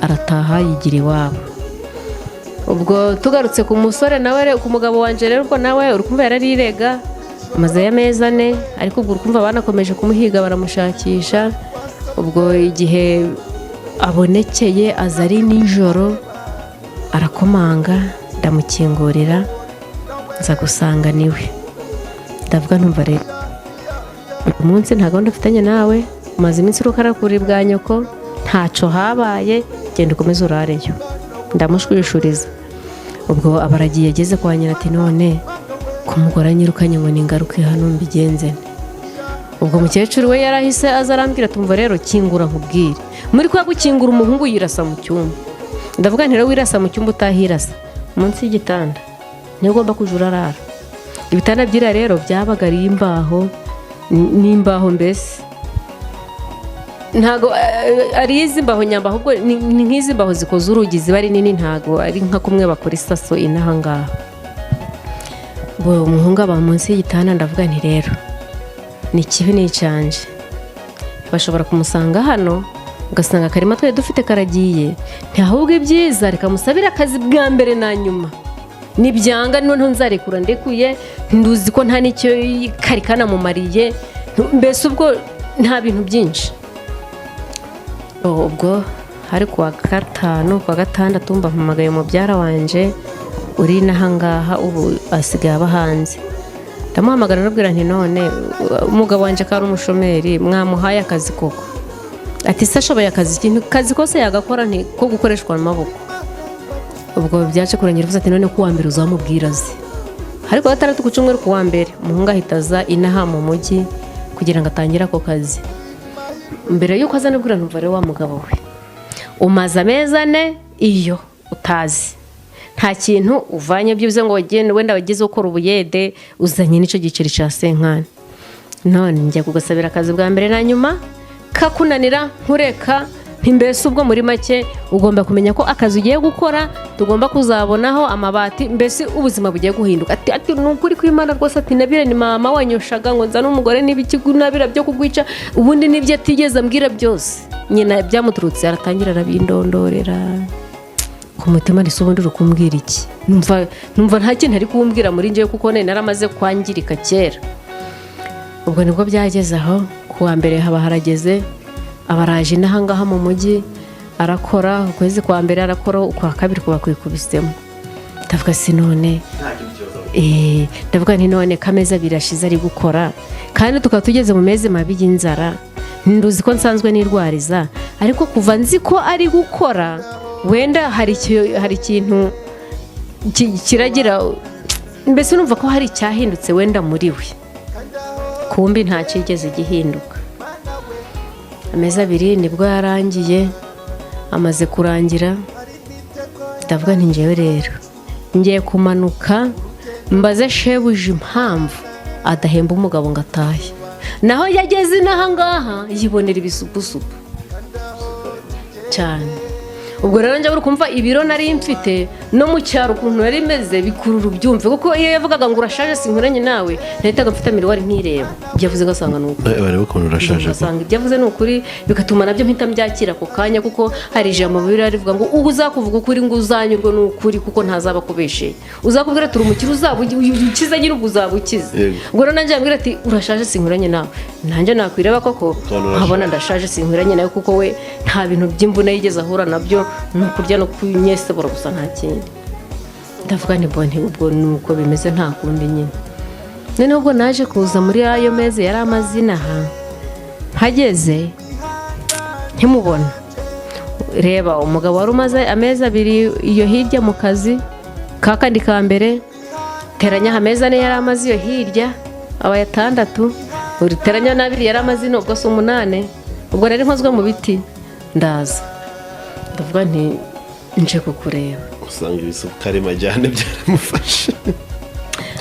arataha yigira iwabo. Ubwo tugarutse ku musore nawe, ku mugabo wanje rero, ubwo nawe urukumva yararirega amaze y'amezi 4, ariko ubwo urukumva banakomeje kumuhiga baramushakisha. Ubwo igihe abonekeye aza ari nijoro, arakomanga, ndamukingurira, nza gusanga niwe. Ndavuga ntumva rero umunsi nta gahunda ufitanye nawe, umaze iminsi urukara kuri bwa nyoko, ntaco habaye, genda ukomeze urareyo. Ndamushwishuriza. Ubwo abaragiye ageze kwa nyina ati none kumugora nyirukanye ngo ningaruke hano mbigenze. ubwo mukecuru we yarahise aza arambwira tumva rero kingura nkubwire muri kwa gukingura umuhungu yirasa mu cyumba ndavuga nti rero wirasa mu cyumba utahirasa munsi y'igitanda niyo ugomba kujura arara ibitanda by'ira rero byabaga ari imbaho n'imbaho mbese ntago ari izi mbaho nyamba ahubwo ni nk'izi mbaho zikoze urugi ziba ari nini ntago ari nka kumwe bakora isaso inaha ngaha bo umuhungu aba munsi y'igitanda ndavuga nti rero ni kibi ni icanje bashobora kumusanga hano ugasanga akarima twe dufite karagiye ntahubwo ibyiza reka musabira akazi bwa mbere na nyuma nibyanga none nzarekura ndekuye nduzi ko nta nicyo kari kanamumariye mbese ubwo nta bintu byinshi ubwo hari kuwa gatandatu mba mpamagaye mubyara wanje uri nahangaha ubu asigaye aba hanze ndamuhamagara nabwira nti none umugabo wanje ko ari umushomeri mwamuhaye akazi koko ati se ashoboye akazi kose yagakora nti ko gukoreshwa amaboko ubwo byaje kurangira uvuze ati none ku wa mbere uzamubwira azi ariko gatandatu ku cyumweru ku wa mbere umuhungu ahita aza inaha mu mujyi kugira ngo atangire ako kazi mbere yuko aza nabwira numva rero wa mugabo we umaze amezi 4 iyo utazi nta kintu uvanye byuze ngo wenda wagize ukora ubuyede uzanye n'icyo giceri cya senkani none njya kugasabira akazi bwa mbere na nyuma kakunanira nkureka mbese ubwo muri make ugomba kumenya ko akazi ugiye gukora tugomba kuzabonaho amabati mbese ubuzima bugiye guhinduka ati nukuri kw'Imana rwose ati nabire ni mama wanyoshaga ngo nza n'umugore nibikiguna byo kugwica ubundi nibyo atigeze ambwira byose nyina byamuturutse aratangira arabindondorera ku mutima ni ubundi rukumbwira iki numva nta kintu ari kumbwira muri ngiye kuko nari naramaze kwangirika kera ubwo nibwo byageze aho kuwa mbere haba harageze abaraje nahangaha mu mujyi arakora ukwezi kwa mbere arakora ukwa kabiri kuba kwikubisemo ndavuga si none ndavuga nti none kameza birashize ari gukora kandi tukaba tugeze mu mezi mabi y'inzara nduzi ko nsanzwe nirwariza ariko kuva nzi ko ari gukora wenda hari ikintu kiragira mbese numva ko hari icyahindutse wenda muri we kumbi nta kigeze gihinduka amezi 2 nibwo yarangiye amaze kurangira ndavuga nti ngewe rero ngiye kumanuka mbaze shebuje impamvu adahemba umugabo ngo atahe naho yageze nahangaha yibonera ibisupusupu cyane ubwo rero njya kumva ibiro nari mfite no mu cyaro ukuntu yari meze bikurura ubyumve kuko iyo yavugaga ngo urashaje sinkuranye nawe nahitaga mfite miruwari ntireba byavuze gasanga nuko bareba ukuntu urashaje gasanga byavuze nukuri bigatuma nabyo mpita mbyakira ko kanya kuko hari ijambo bibiri rivuga ngo uzakuvuga ukuri ngo uzanyurwe n'ukuri kuko ntazaba kubeshye uzakubwira turi umukiri uzabukiza nyiri uzabukize ubwo rero nanjye ambwira ati urashaje sinkuranye nawe nanjye nakwireba koko nkabona ndashaje sinkuranye nawe kuko we nta bintu by'imvune yigeze ahura nabyo nukurya no kunyesebora gusa nta kindi ndavuga ni bonne ubwo nuko bimeze nta kundi nyine none ubwo naje kuza muri ayo mezi yari amazina hageze ntimubona reba umugabo wari umaze amezi 2 iyo hirya mu kazi kakandi ka mbere teranya amezi 4 yari amazi iyo hirya aba 6 uriteranya na 2 yari amazi ubwo so 8 ubwo nari nkozwe mu biti ndaza ndavuga nti nje kukureba usanga ibisukari majyane byaramufashe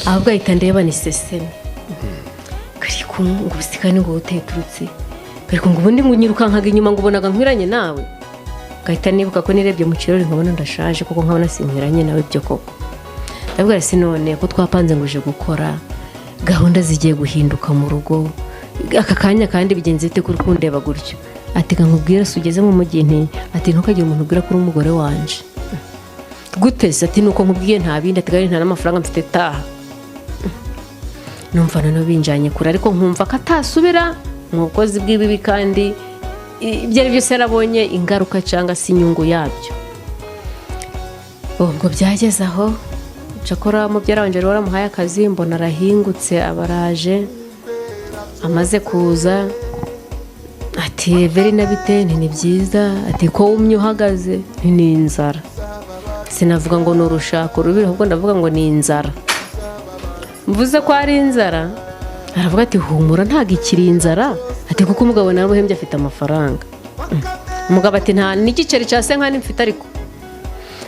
ahubwo ahita ndeba ni seseme ariko ngo ubusikane ngo uteturutse ariko ngo ubundi ngo nyirukankaga inyuma ngo ubonaga nkwiranye nawe gahita nibuka ko nirebye mu kirori nkabona ndashaje kuko nkabona sinkwiranye nawe byo koko ndavuga si none ko twapanze ngo uje gukora gahunda zigiye guhinduka mu rugo aka kanya kandi bigenze bite kuri kundeba gutyo ati nkubwira sugeze mu mujyi nti ati ntukajye umuntu ubwira kuri umugore wanje gutese ati nuko nkubwiye nta bindi ati nta n'amafaranga mfite taha numva nano binjanye kure ariko nkumva ko atasubira mu bukozi bw'ibibi kandi ibyo ari byose yarabonye ingaruka cyangwa se inyungu yabyo ubwo byageze aho cyakora mubyara wanje rero waramuhaye akazi mbona arahingutse abaraje amaze kuza ati veri nabite ni byiza ati ko wumye uhagaze ni inzara sinavuga ngo nurushako rubiri ahubwo ndavuga ngo ni inzara mvuze ko ari inzara aravuga ati humura ntago ikiri inzara ati kuko umugabo naramuhembye afite amafaranga. Umugabo ati nta n'igiceri cya senkani mfite ariko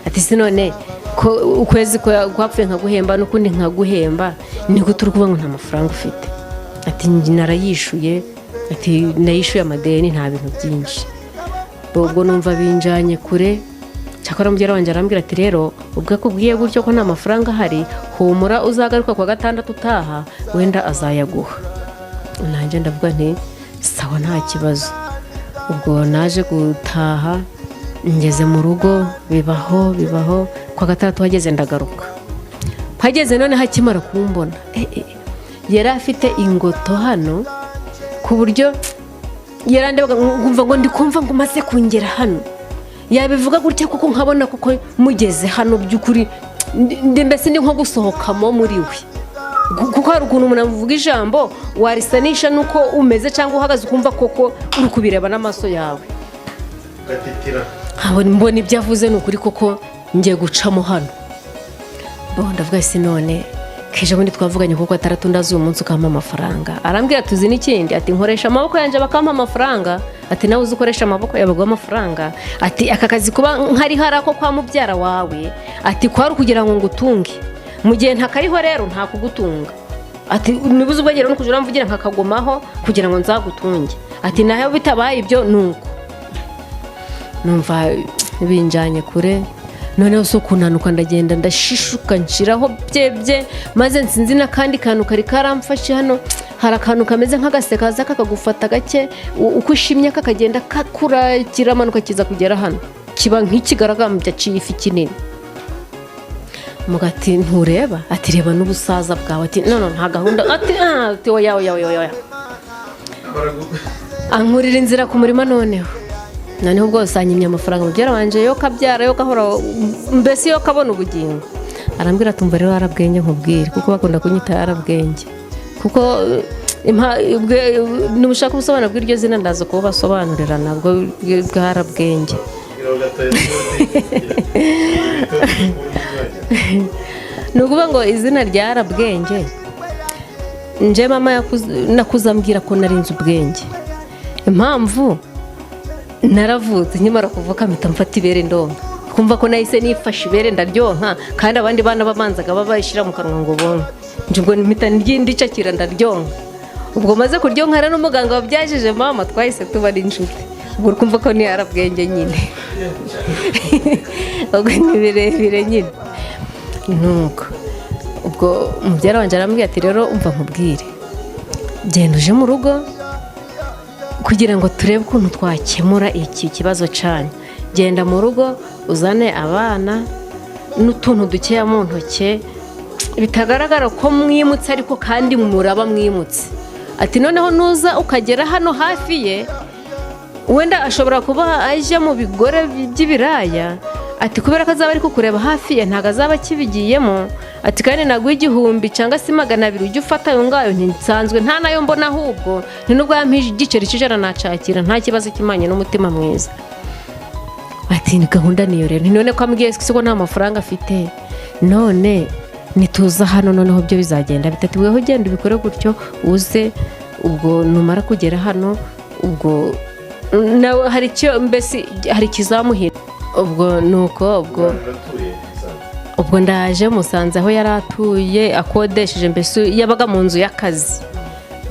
ati sinone ko ukwezi kwapfuye nkaguhemba n'ukundi nkaguhemba niko turi kuvuga ngo nta mafaranga ufite. Ati narayishuye, ati nayishuye amadeni nta bintu byinshi. Ubwo numva binjanye kure, cyakora mugera wanje arambwira ati rero ubwo akubwiye gutyo ko nta mafaranga hari, humura uzagaruka kwa gatandatu utaha wenda azayaguha. Nanjye ndavuga nti sawa nta kibazo. Ubwo naje gutaha ngeze mu rugo bibaho kwa gatandatu hageze ndagaruka. Hageze none hakimara kumbona yari afite ingoto hano ku buryo yarandebaga ngumva ngo ndikumva ngo maze kungera hano. Yabivuga gutya kuko nkabona kuko mugeze hano by'ukuri mbese ndi nko gusohokamo muri we. Kuko hari ukuntu umuntu avuga ijambo warisanisha nuko umeze cyangwa uhagaze ukumva koko uri kubireba n'amaso yawe. Gatitira. Mbona ibyo avuze ni ukuri koko ngiye gucamo hano. Ndavuga isi none keje bundi twavuganye kuko ataratundaza uyu munsi ukampa amafaranga. Arambwira tuzi n'ikindi ati nkoresha amaboko yanjye bakampa amafaranga. Ati nawe uzi ukoresha amaboko yabaguha amafaranga. Ati aka kazi kuba nkari harako kwa mubyara wawe ati kwari kugira ngo ngutunge. Mu gihe ntakariho rero nta kugutunga. Ati nibuze ubwegera no kujura mvugira nkakagomaho kugira ngo nzagutunge. Ati naho bitabaye ibyo nuko. Numva binjanye kure. Noneho so kunanuka ndagenda ndashishuka nshiraho byebye maze nsinzi nakandi kantu kari karamfashe hano. Hari akantu kameze nk'agasekaza kakagufata gake uko ushimye kakagenda kakura kiramanuka kiza kugera hano. Kiba nk'ikigaragambya cifi kinini. Mugati ntureba ati reba n'ubusaza bwawe ati no nta gahunda ati oya ankurira inzira ku murima noneho ubwo sanyimye amafaranga mubyara wanje yo kabyara yo kahora mbese yo kabona ubugingo. Arambwira tumva rero arabwenge nkubwire kuko bakunda kunyita arabwenge kuko n'ubushaka ubusobanuro bw'iryo zina ndaza kuba basobanurira nabwo bwarabwenge. Nukuvuga ngo izina ryarabwenge nje mama nakuzambwira ko narinze ubwenge. Impamvu naravutse nkimara kuvuka mpita mfata ibere ndonka kumva ko nahise nifashe ibere ndaryonka kandi abandi bana babanzaga babashira mu kanwa ngo bonke nje ubwo mpita ndicakira ndaryonka. Ubwo maze kuryonka rero umuganga wabyajeje mama twahise tuba ari inshuti. Ubwo kumva ko ni arabwenge nyine. Ubwo ni birebire nyine. Nuko ubwo mubyara wanje arambwira ati rero umva nkubwire genda uje mu rugo kugira ngo turebe ukuntu twakemura iki kibazo cyane. Genda mu rugo uzane abana n'utuntu dukeya mu ntoke bitagaragara ko mwimutse ariko kandi muraba mwimutse. Ati noneho nuza ukagera hano hafi ye wenda ashobora kuba aje mu bigore by'ibiraya. Ati kubera ko azaba ari kukureba hafi ye ntago azaba kibigiyemo. Ati kandi naguha 1000 cyangwa se 200 ujye ufata yo ngayo ntisanzwe nta nayo mbona ahubwo ni nubwo yampije igiceri cijana nacakira nta kibazo kimanye n'umutima mwiza. Ati ni gahunda niyo rero none ko ambwiye ko nta mafaranga afite none nituza hano noneho byo bizagenda bitatiweho genda ubikore gutyo uze. Ubwo numara kugera hano ubwo nawe hari cyo mbese hari kizamuhira. Ubwo nuko ubwo ndaje musanze aho yaratuye akodesheje mbese yabaga mu nzu y'akazi.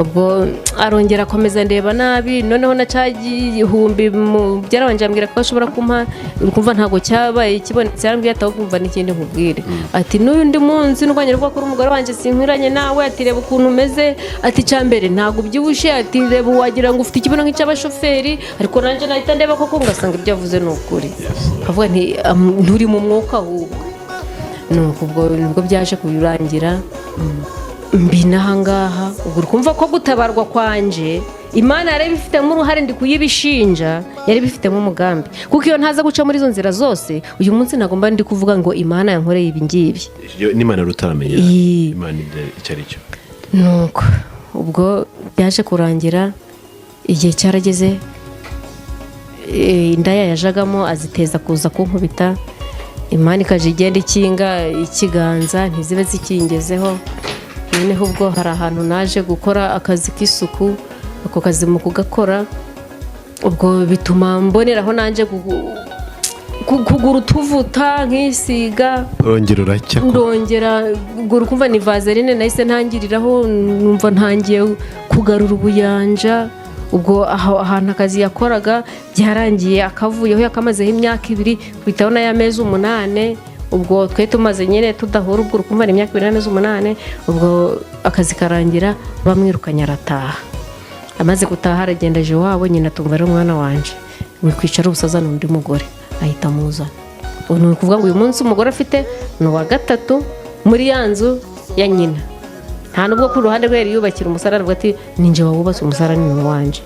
Ubwo arongera akomeza ndeba nabi noneho nacagiye 1000 mu byarabanje ambwira ko ashobora kumpa ukumva ntago cyabaye kibonetse. Arambwira ati kumva n'ikindi nkubwire ati n'undi munsi n'urwanye rwo kuri umugore wanje sinkwiranye nawe. Ati reba ukuntu umeze ati cyambere ntago byibushe. Ati reba wagira ngo ufite ikibuno nk'icy'abashoferi ariko nanje nahita ndeba koko ngasanga ibyo avuze n'ukuri. Avuga nti nturi mu mwuka ahubwo. Nuko ubwo nibwo byaje kubirangira mbinaha ngaha. Ubwo kumva ko gutabarwa kwanje Imana yari bifitemo uruhare ndi kuyibishinja yari bifitemo umugambi kuko iyo ntaza guca muri izo nzira zose uyu munsi nagomba ndi kuvuga ngo Imana yankoreye ibi ngibi. N'Imana rutaramenya Imana icyari cyo. Nuko ubwo byaje kurangira igihe cyarageze indaya yajagamo aziteza kuza kunkubita. Imana ikaje igenda ikinga ikiganza ntizibe zikingezeho. noneho ubwo hari ahantu naje gukora akazi k'isuku, ako kazi mu kugakora ubwo bituma mboneraho nanjye kugura utuvuta nkisiga, ndongera ubwo ukumva ni vaseline nahise ntangiriraho, numva ntangiye kugarura ubuyanja. Ubwo ahantu akazi yakoraga byarangiye akavuyeho, yakamazeho imyaka 2 kubitaho n'amezi 8. ubwo twe tumaze nyine tudahura, ubwo ukumva ni imyaka 2 n'amezi 8. ubwo akazi karangira bamwirukanye arataha. Amaze gutaha aragenda aje iwabo, nyina tumva ari umwana wanje wikwicara ubusazana undi mugore ahita amuzana. Ubu ni ukuvuga ngo uyu munsi umugore afite ni uwa 3 muri ya nzu ya nyina. Nta nubwo ku ruhande rwe yari yubakira umusarani, avuga ati ninjye wawubatse umusarani ni wanje.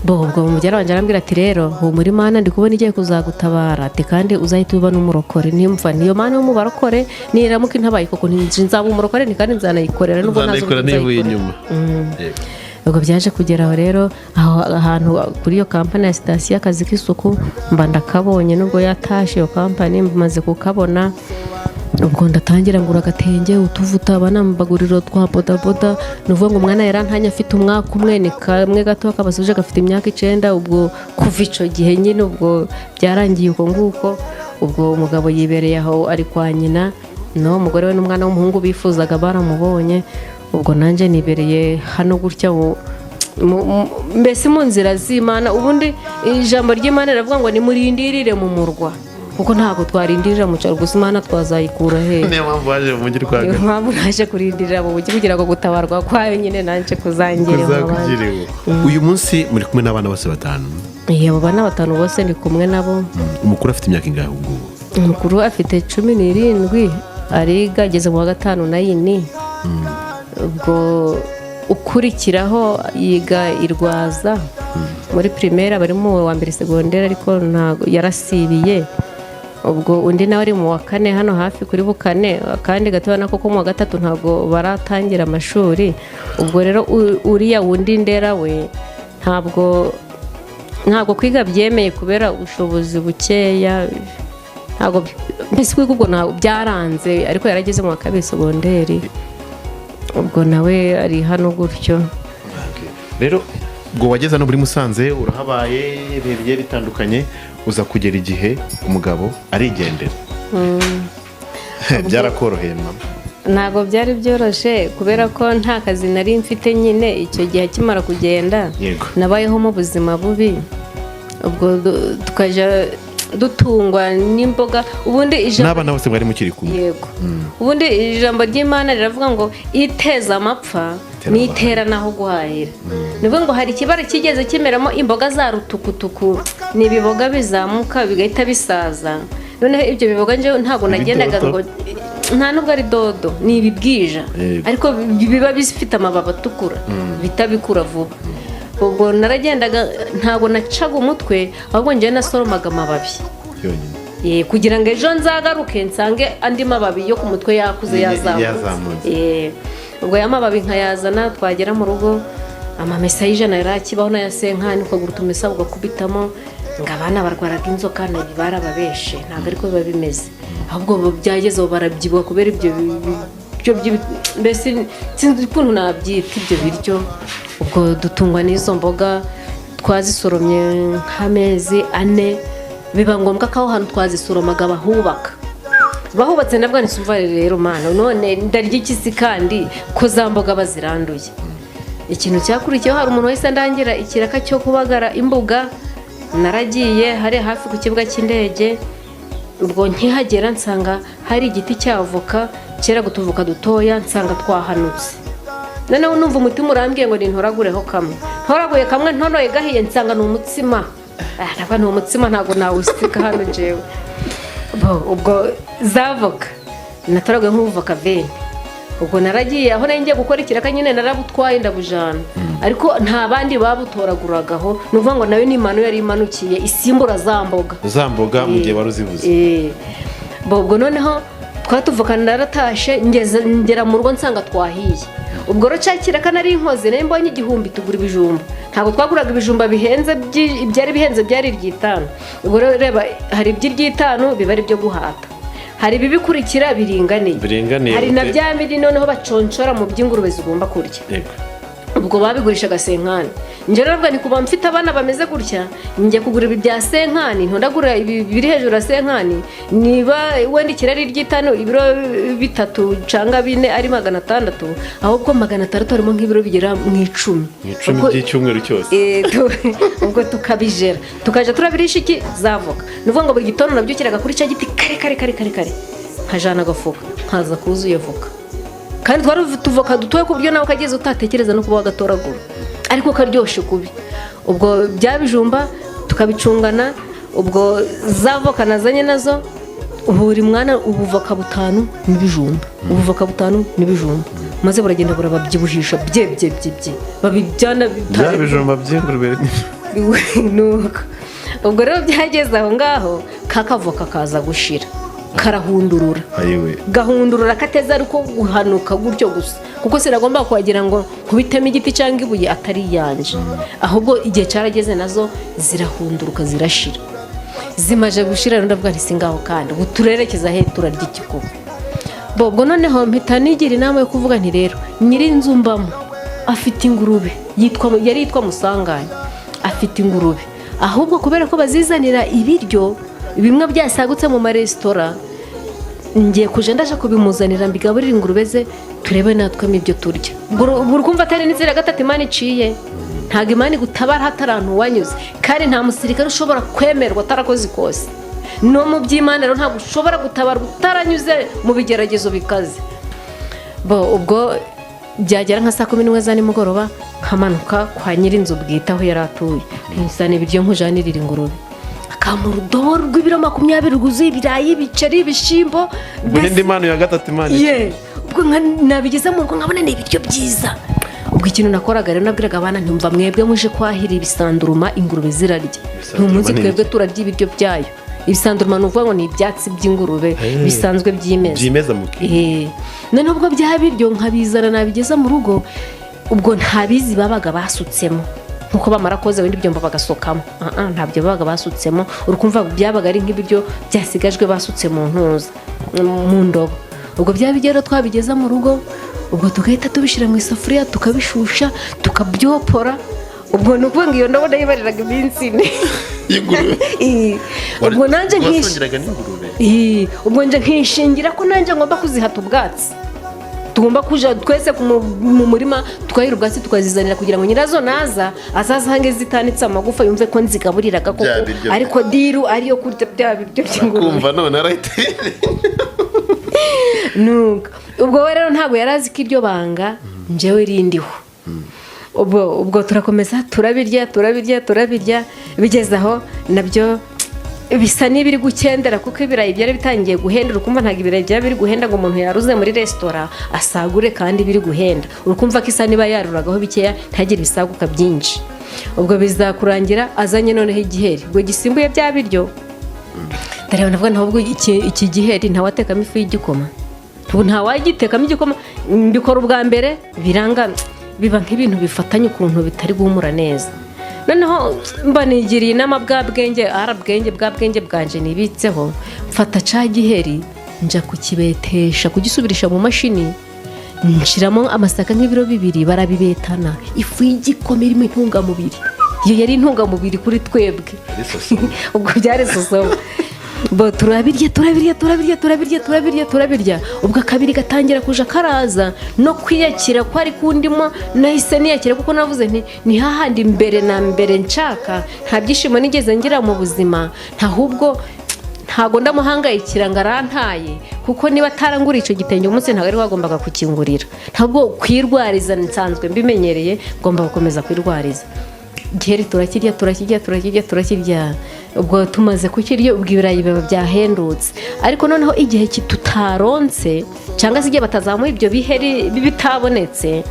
Ubwo umujyara wanje arambwira ati rero muri Mana ndi kubona igiye kuzagutabara, ati kandi uzahita uba n'umurokore. Nimva niyo Mana y'umubarokore niramuka intabaye koko nzaba umurokore, ni kandi nzanayikorera nubwo nazo inyuma. Ubwo byaje kugeraho rero aho ahantu kuri iyo kampani ya sitasiyo akazi k'isuku mba ndakabonye, nubwo yatashe iyo kampani maze kukabona. Ubwo ndatangira ngura agatenge, utuvuta, banambaguriro twa bodaboda. Nuvuga ngo umwana yarantanya afite umwaka umwe, ni kamwe gato kabasuje gafite imyaka 9. ubwo kuva ico gihe nyine ubwo byarangiye uko nguko. Ubwo umugabo yibereye aho ari kwa nyina, no umugore we n'umwana w'umuhungu bifuzaga baramubonye. Ubwo nanje nibereye hano gutya mbese mu nzira z'Imana. Ubundi ijambo ry'Imana riravuga ngo nimurindirire mu murwa, kuko ntabwo twarindirira mu cyaro gusa, Imana twazayikura he. Niyo mpamvu waje mu mujyi rwagati. Niyo mpamvu naje kurindirira mu mujyi kugira ngo gutabarwa kwayo nyine nanje kuzangireho. Uyu munsi muri kumwe n'abana bose 5? Abo bana 5 bose ndi kumwe nabo. Umukuru afite imyaka ingahe ubwo? Umukuru afite 17, ariga ageze mu wa 5 na yini. Ubwo ukurikiraho yiga irwaza muri primaire, bari mu wa 2 secondaire, ariko ntago yarasibiye. Ubwo undi nawe ari mu wa 4 hano hafi kuri bukane, kandi gatubana koko mu wa 3 ntago baratangira amashuri. Ubwo rero uriya wundi ndera we ntabwo kwiga byemeye kubera ubushobozi bukeya, ntago mbese kwiga ubwo ntabwo byaranze, ariko yarageze mu wa 2 secondaire. Ubwo nawe ari hano gutyo. Rero ubwo wageze no muri Musanze, urahabaye ibihe bitandukanye, uza kugera igihe umugabo arigendera. Byarakoroheye mama? Ntabwo byari byoroshye kubera ko nta kazi nari mfite nyine icyo gihe akimara kugenda. Nabayeho mu buzima bubi. Ubwo tukaja dutungwa n'imboga. Ubundi n'abana bose bari mukiri kumwe. Yego. Ubundi ijambo ry'Imana riravuga ngo iteza amapfa nitera naho guhahira. Nivuga ngo hari ikibara kigeze kimeramo imboga za rutukutuku, ni ibiboga bizamuka bigahita bisaza. Noneho ibyo biboga nje ntabwo nagendaga ngo nta nubwo ari dodo, ni ibibwija, ariko biba bifite amababa atukura, bitabikura vuba. Ubwo naragendaga ntabwo nacaga umutwe, ahubwo nje nasoromaga amababi kugira ngo ejo nzagaruke nsange andi mababi yo ku mutwe yakuze yazamutse. Ubwo ya mababi nkayazana, twagera mu rugo amamesa y'ijana yarakibaho na yasenkani, ukagura utumesa ugakubitamo, ngo abana barwaraga inzoka barababeshe. Ntabwo ariko biba bimeze, ahubwo byagezeho barabyibuha kubera ibyo mbese sinzi ukuntu nabyita ibyo biryo. Ubwo dutungwa n'izo mboga, twazisoromye nk'amezi 4. Biba ngombwa ko aho hantu twazisoromaga bahubatse nabwo nisumva rero Mana none ndarya ikisi kandi ko za mboga baziranduye. Ikintu cyakurikiyeho hari umuntu wese ndangira ikiraka cyo kubagara imbuga. Naragiye hari hafi ku kibuga cy'indege. Ubwo nkihagera nsanga hari igiti cy'avoka kera gutuvuka dutoya, nsanga twahanutse. Noneho numva umutima urambwiye ngo nintoragureho kamwe. Ntoraguye kamwe ntonoye gahiye, nsanga ni umutsima. Ntabwo ni umutsima, ntabwo nawusika hano jewe. Ubwo zavoka natoraguye nk'uvoka veni. Ubwo naragiye aho ngiye gukora ikiraka nyine narabutwaye ndabujana, ariko nta bandi babutoraguragaho. Nuvuga ngo nawe ni imano yari imanukiye isimbura zamboga mu gihe waruzibuze. Ubwo noneho twatuvukana naratashe ngera mu rugo nsanga twahiye. Ubwo ro cyakiraka nari inkoze nari mbonye 1000 tugura ibijumba. Ntabwo twaguraga ibijumba bihenze, byari bihenze byari 5. Ubwo reba hari iby'I5 biba ari byo guhata, hari ibibikurikira biringaniye hari na bya bindi noneho baconshora mu by'ingurube zigomba kurya ubwo babigurishaga senkani njye rero ni kuba mfite abana bameze gutya njye kugura ibi bya senkani ntondagura ibi biri hejuru ya senkani niba wenda ikirari ry'itanu ibiro 3 cyangwa 4 ari 600 ahubwo 600 harimo nk'ibiro bigera mu 10 by'icyumweru cyose ubwo tukabijera tukaje turabirisha iki zavoka nuvuga ngo buri gitondo nabyukiraga kuri cya giti kare nkajana agafuka nkaza kuzuye voka kandi twari tuvoka dutoye ku buryo nawe kageze utatekereza no kuba wagatoragura ariko karyoshe kubi ubwo byabijumba tukabicungana ubwo zavoka nazanye nazo buri mwana ubuvoka 5 n'ibijumba ubuvoka 5 n'ibijumba maze buragenda burababyibuhisha bye babijyana byabijumba by'ingurube nuko ubwo rero byageze aho ngaho kakavoka kaza gushira karahundurura gahundurura kateza ariko guhanuka gutyo gusa kuko sinagomba kugira ngo kubitema igiti cyangwa ibuye atari yanje ahubwo igihe cyarageze nazo zirahunduruka zirashira zimaje gushira ndavuga nti singaho kandi uturerekeza he turarya ikikuba ubwo noneho mpita nigira inama yo kuvuga nti rero nyiri nzumbamo afite ingurube yitwa Musanganya afite ingurube ahubwo kubera ko bazizanira ibiryo bimwe byasagutse mu maresitora ngiye kuje ndaje kubimuzanira mbigaburira ingurube ze turebe natwe ibyo turya buri kumva atari n'inzira gatatu Imana iciye ntago Imana gutabara hatarantu wanyuze kandi nta musirikare ushobora kwemerwa atarakoze kose no mu by'Imana rero ntabwo ushobora gutabara utaranyuze mu bigeragezo bikaze ubwo byagera nka saa 11 za nimugoroba nkamanuka kwa nyirinzu bwita aho yaratuye nsana ibiryo nkujanirira ingurube akamurudo rw'ibiro 20 rwuzuye ibirayi bicari ibishimbo bindi Imana ya gatatu Imana ubwo nabigeze mu rugo nkabona ni ibiryo byiza ubwo ikintu nakoraga rero nabwiraga abana ntumva mwebwe muje kwahira ibisanduruma ingurube zirarya n'umunsi twebwe turarya ibiryo byayo ibisanduruma nuvuga ngo ni ibyatsi by'ingurube bisanzwe byimeza none ubwo bya biryo nkabizana nabigeza mu rugo ubwo ntabizi babaga basutsemo nkuko bamara koza ibindi byomba bagasokamo ntabyo babaga basutsemo urukumva byabaga ari nk'ibiryo byasigajwe basutse mu ntuza mu ndobo ubwo byabigero twabigeza mu rugo ubwo tugahita tubishira mu isafuriya tukabishusha tukabyopora ubwo nukuvuga ngo iyo ndobo ndayibariraga iminsi 4 y'ingurube ubwo nanje ubwo nje nkishingira ko nanje ngomba kuzihata ubwatsi tugomba kuja twese mu murima twahira ubwatsi tukazizanira kugira ngo nyirazo naza azasange zitanitse amagufa yumve ko nzigaburiraga koko ariko diru ariyo kurya bya biryo by'ingurube kumva none arahite nuko ubwo rero ntabwo yarazi ko iryo banga njewe rindiho ubwo turakomeza turabirya bigeze aho nabyo bisa n'ibiri gukendera kuko ibirayi byari bitangiye guhenda urukumva ntabwo ibirayi byari biri guhenda ngo umuntu yaruze muri resitora asagure kandi biri guhenda urukumva ko isa niba yaruragaho bikeya ntagire ibisaguka byinshi ubwo bizakurangira azanye noneho igiheri ubwo gisimbuye bya biryo ndareba navuga ntabwo iki giheri ntawatekamo ifu y'igikoma ntawagitekamo igikoma mbikora ubwa mbere biranga biba nk'ibintu bifatanye ukuntu bitari guhumura neza noneho mba nigiriye inama bwa bwenge bwanje nibitseho mfata ca giheri nja kukibetesha kugisubirisha mu mashini nshiramo amasaka nk'ibiro 2 barabibetana ifu y'igikoma irimo intungamubiri iyo yari intungamubiri kuri twebwe ubwo byari sosomo bo turabirya ubwo kabiri gatangira kuja karaza no kwiyakira ko ari kundimo nahise niyakira kuko navuze nti ni hahandi mbere na mbere nshaka nta byishimo nigeze ngira mu buzima ntahubwo ntago ndamuhangayikira ngarantaye kuko niba tarangura ico gitenge umunsi ntago ari wagombaga kukingurira ntabwo kwirwariza nsanzwe mbimenyereye ngomba gukomeza kwirwariza giheri turakirya ubwo tumaze kukirya ubwo ibirayi biba byahendutse ariko noneho igihe kitutaronse cyangwa se igihe batazamuye ibyo biheri bitabonetse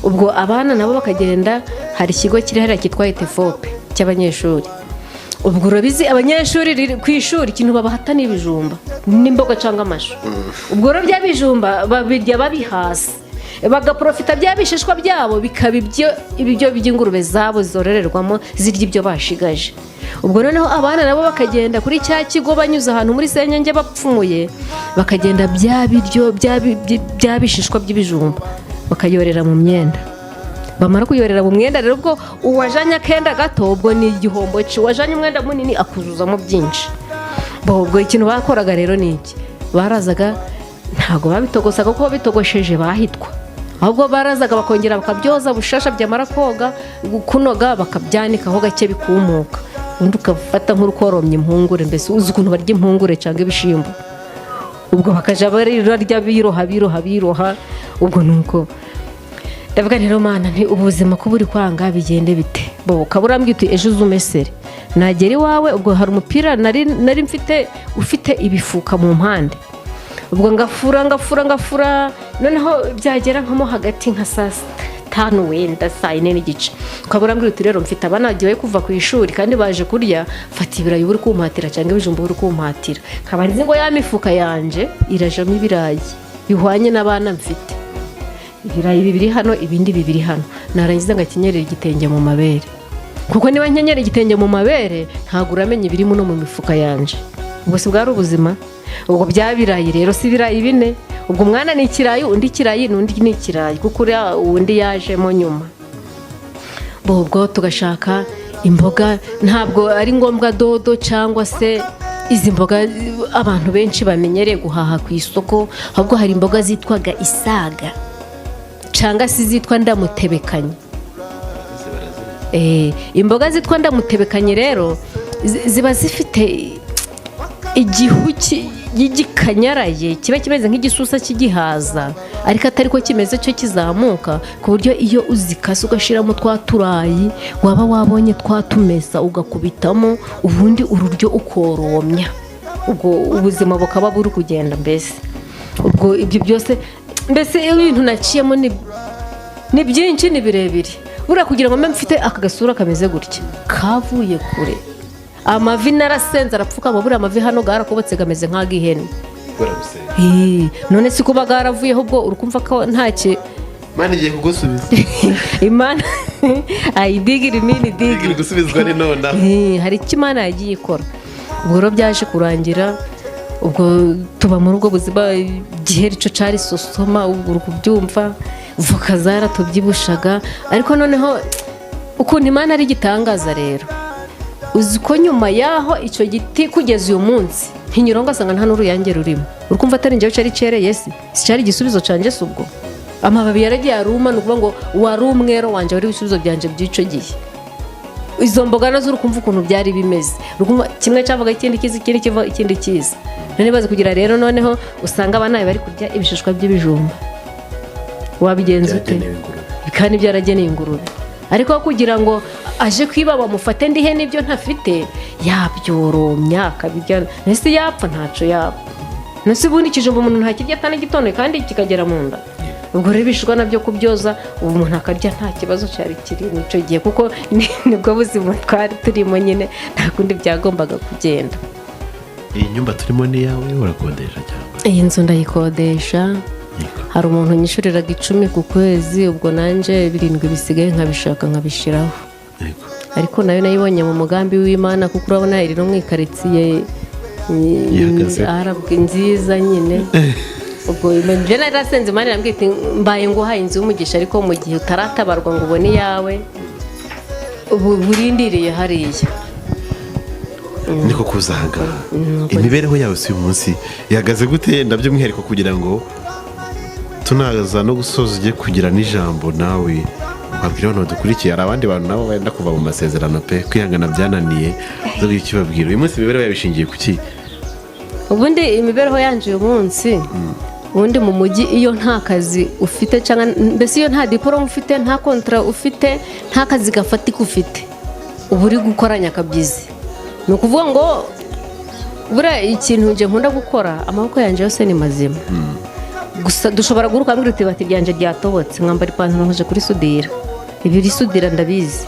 ubwo abana nabo bakagenda hari ikigo kirahera kitwa Etefope cy'abanyeshuri ubwo urabizi abanyeshuri ku ishuri ikintu babahata n'ibijumba n'imboga cyangwa amashu ubwo rero byabijumba babirya babihasi bagaprofita bya bishishwa byabo bikaba ibyo by'ingurube zabo zororerwamo zirya ibyo bashigaje. Ubwo noneho abana nabo bakagenda kuri cya kigo banyuze ahantu muri senyenge bapfumuye, bakagenda bya biryo bya bishishwa by'ibijumba bakayorera mu myenda. Bamara kuyorera mu mwenda rero ubwo uwajanye akenda gato ubwo ni igihombo cye, uwajanye umwenda munini akuzuzamo byinshi. Ubwo ikintu bakoraga rero ni iki, barazaga ntago babitogosaga kuko bitogosheje bahitwa, ahubwo barazaga bakongera bakabyoza bushasha, byamara koga kunoga bakabyanikaho gake bikumuka, undi ukafata nk'urukoromye impungure, mbese uzi ukuntu barya impungure cyangwa ibishimbo. Ubwo bakaja barya biroha. Ubwo nuko ndavuga rero mana nti ubuzima ko buri kwanga bigende bite, bo kabura mbwite ejo uzumesere nagera iwawe. Ubwo hari umupira nari mfite ufite ibifuka mu mpande, ubwo ngafura noneho byagera nkamo hagati nka saa 5 wenda saa 4 n'igice, kabura mbwite rero mfite abana bagiye kuva ku ishuri kandi baje kurya, fata ibirayi uri kumpatira cyangwa ibijumba uri kumpatira, kabanze ngo ya mifuka yanje irajamo ibirayi bihwanye n'abana mfite, ibirayi bibiri hano ibindi bibiri hano, narangiza ngakenyerera igitenge mu mabere, kuko niba nkenyera igitenge mu mabere ntago uramenye ibirimo no mu mifuka yanje. Ubwo si bwari ubuzima. Ubwo byabirayi rero si ibirayi bine, ubwo mwana ni ikirayi, undi ikirayi n'undi ni ikirayi, kuko undi yajemo nyuma. Ubwo tugashaka imboga, ntabwo ari ngombwa dodo cyangwa se izi mboga abantu benshi bamenyereye guhaha ku isoko, ahubwo hari imboga zitwaga isaga cyangwa se zitwa ndamutebekanye. Imboga zitwa ndamutebekanye rero ziba zifite igihu y'igikanyaraye kiba kimeze nk'igisusa cy'igihaza, ariko atari ko kimeze cyo kizamuka, ku buryo iyo uzikase ugashiramo twa turayi waba wabonye twatumesa ugakubitamo, ubundi ururyo ukoromya, ubwo ubuzima bukaba buri kugenda. Mbese ubwo ibyo byose, mbese ibintu naciyemo ni byinshi, ni birebire. Buriya kugira ngo mbe mfite aka gasura kameze gutya kavuye kure, amavi narasenze arapfukama. Buriya amavi hano garakobotse gameze nk'agihene, none si kuba garavuyeho ubwo urukumva ko ntacye Imana igiye kugusubiza. Imana ayidigira imini digiri gusubizwa ni nona. Hari icyo Imana yagiye ikora. Ubwo rero byaje kurangira, ubwo tuba muri ubwo buzima giheri cyo cari sosoma, ubwo kubyumva voka zaratubyibushaga. Ariko noneho ukuntu Imana ari gitangaza rero, uzi ko nyuma yaho icyo giti kugeza uyu munsi ntinyurongo asanga nta n'uruyange rurimo, urukumva atari njyewe cari cereye si cyari igisubizo canje. Se ubwo amababi yaragiye aruma, ni ukuvuga ngo wari umwero wanje wari ibisubizo byanje by'ico gihe. Izo mboga nazo urukumva ukuntu byari bimeze, urukumva kimwe cyavuga ikindi kiza, ikindi kiva ikindi kiza. None baze kugira rero noneho usanga abana bari kurya ibishishwa by'ibijumba, wabigenza ute? Kandi byarageneye ingurube. Ariko kugira ngo aje kwiba bamufate ndihe n'ibyo ntafite, yabyoromya akabirya, nese yapfa ntaco yapfa. Nese ubundi ikijumba umuntu ntakirya atane gitondo kandi kikagera mu nda. Ubwo rero ibishishwa nabyo kubyoza ubu umuntu akarya nta kibazo cyari kiri nico gihe, kuko nibwo buzima twari turimo nyine, nta kundi byagombaga kugenda. Iyi nyumba turimo ni yawe urakodesha cyangwa? Iyi nzu ndayikodesha. Hari umuntu nyishuriraga 10 ku kwezi, ubwo nanje 7 bisigaye nkabishaka nkabishiraho. Ariko nayo nayibonye mu mugambi w'Imana, kuko urabona iri no mwikaritsiye arabwe nziza nyine. Ubwo imanje narasenze Imana irambwira mbaye nguhaye inzu y'umugisha, ariko mu gihe utaratabarwa ngo ubone yawe ubu burindiriye hariya. Niko kuzaga imibereho yawe si umunsi yagaze gute, ndabyo mwiheriko kugira ngo tunaza no gusoza ugiye kugira n'ijambo nawe babwira abantu dukurikiye. Hari abandi bantu nabo benda kuva mu masezerano pe, kwihangana byananiye, zo ikibabwira uyu munsi imibereho yabishingiye kuki? Ubundi imibereho yanje uyu munsi, ubundi mu mujyi iyo nta kazi ufite cyangwa mbese iyo nta diplome ufite, nta contrat ufite, nta kazi gafatika ufite, ubu uri gukoranya kabyizi. Ni ukuvuga ngo buriya ikintu nje nkunda gukora, amaboko yanje yose ni mazima. Gusa dushobora guruka mbwira uti bati ryanje ryatobotse, mwambara ipantaro nkaje kuri sudira, ibiri sudira ndabizi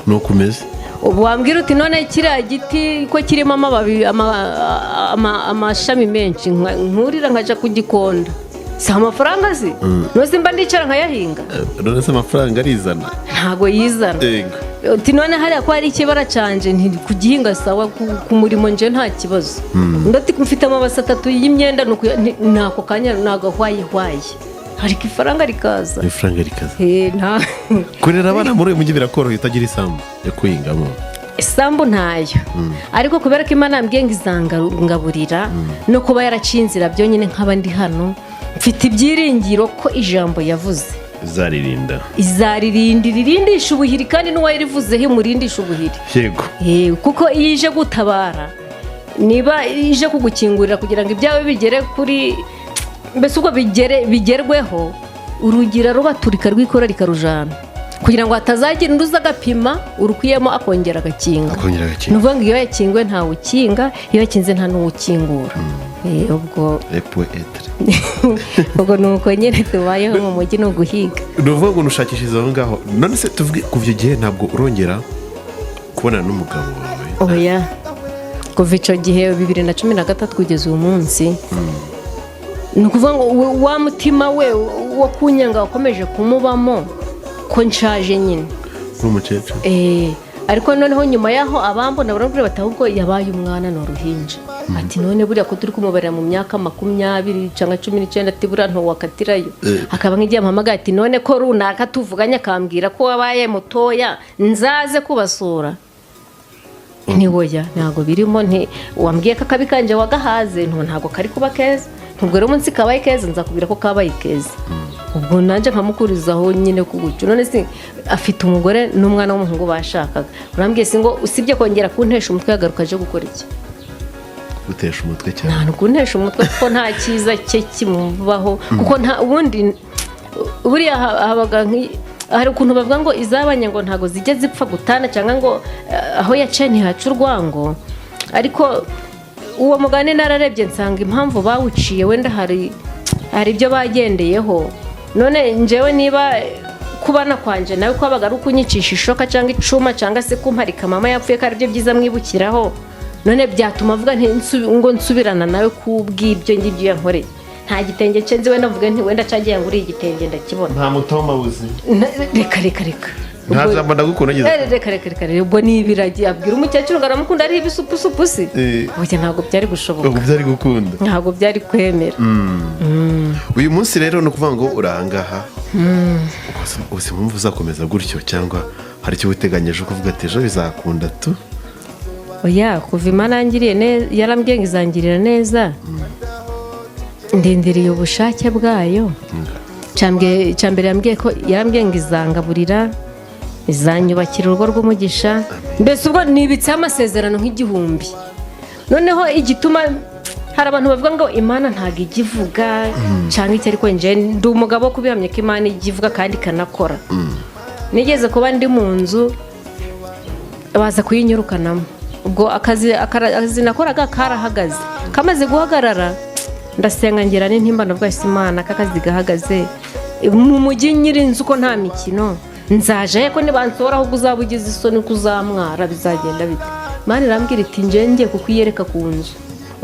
nuko umeze. Ubu wambwira uti none kiriya giti ko kirimo amababi amashami menshi, nkurira nkaja kugikonda, si amafaranga azi nose mba ndicara nkayahinga none se amafaranga arizana ntago yizana uti none hariya ko hari ikibara canje nti kugihinga sawa ku murimo nje nta kibazo ndati mfite amabasa 3 y'imyenda nako kanya nagahwaye hari ifaranga rikaza nta kurera abana muri uyu mujyi birakoroheye utagira isambu yo kuhingamo isambu ntayo ariko kubera ko Imana yambwiye ngo izangaburira no kuba yaracinzira byo nyine nk'abandi hano mfite ibyiringiro ko ijambo yavuze izarindisha ubuhiri kandi n'uwayirivuzeho imurindisha ubuhiri yego kuko iyo ije gutabara niba ije kugukingurira kugira ngo ibyawe bigere kuri mbese ubwo bigerweho urugira rubaturika rw'ikora rikarujana kugira ngo hatazagira undi uza agapima urukuyemo akongera agakinga ni ukuvuga ngo iyo yakingiwe ntawe ukinga iyo yakinze nta n'uwukingura ubwo ni uko nyine tubayeho mu mujyi ni uguhiga ni ukuvuga ngo nushakishiriza aho ngaho none se tuvuge kuva igihe ntabwo urongera kubonana n'umugabo wawe oya kuva icyo gihe 2013 kugeza uyu munsi ni ukuvuga ngo wa mutima we wo kunyanga wakomeje kumubamo ko nshaje nyine nk'umukecuru ariko noneho nyuma yaho abambona barambwira bati ahubwo yabaye umwana n'uruhinja ati none buriya ko turi kumubarira mu myaka 20 cyangwa 19 ati buriya ntuwakatirayo akaba nk'igihe mpamagaye ati none ko runaka tuvuganye akambwira ko wabaye mutoya nzaze kubasura ntiwoya ntabwo birimo wambwiye ko akabi kanje wagahaze ntabwo kari kuba keza ntubwo rero umunsi kabaye keza nzakubwira ko kabaye keza ubwo nanjye nkamukurizaho nyine kugucyo none se afite umugore n'umwana w'umuhungu bashakaga urambwiye si ngo usibye kongera kuntesha umutwe yagaruka aje gukora iki gutesha umutwe cyane nta kuntesha umutwe kuko nta cyiza cye kimubaho kuko nta ubundi buriya habaga hari ukuntu bavuga ngo izabanye ngo ntago zijye zipfa gutana cyangwa ngo aho yaciye ntihaca urwango ariko uwo mugani nararebye nsanga impamvu bawuciye wenda hari ibyo bagendeyeho none njyewe niba kubana kwanje nawe kwabaga ari ukunyicisha ishoka cyangwa icuma cyangwa se kumparika mama yapfuye ko ari byo byiza mwibukiraho none byatuma avuga ngo nsubirana nawe kubw'ibyo ngibyo yankoreye nta gitenge cye nzi wenda mvuge nti wenda cyagiye ngo uri igitenge ndakibona nta mutoma wuzi reka nta jambo ndagukunda ngize reka ubwo ni ibiragi abwira umukecuru ngo aramukunda ari ibisupusupusi burya ntabwo byari gushoboka byari gukunda ntabwo byari kwemera uyu munsi rero ni ukuvuga ngo urahangaha ubuzima wumva uzakomeza gutyo cyangwa hari icyo witeganyije kuvuga ati ejo bizakunda tu oya kuva Imana yarambwiye ngo izangirira neza ndindiriye ubushake bwayo cyambere yambwiye ko yarambwiye ngo izangaburira izanyubakira urugo rw'umugisha mbese ubwo nibitseho amasezerano nk'igihumbi noneho igituma hari abantu bavuga ngo Imana ntabwo ijya ivuga cyangwa icyo ariko njye ndi umugabo wo kubihamya ko Imana ijya ivuga kandi ikanakora nigeze kuba ndi mu nzu baza kuyinyurukanamo ubwo akazi nakoraga karahagaze kamaze guhagarara ndasenga ngira n'intimba ndavuga ese Imana kakazi gahagaze mu mujyi nyirinzu ko nta mikino nzaje ko nibansora ahubwo uzaba ugize isoni kuzamwara bizagenda bite Imana irambwira iti ngiye kukwiyereka ku nzu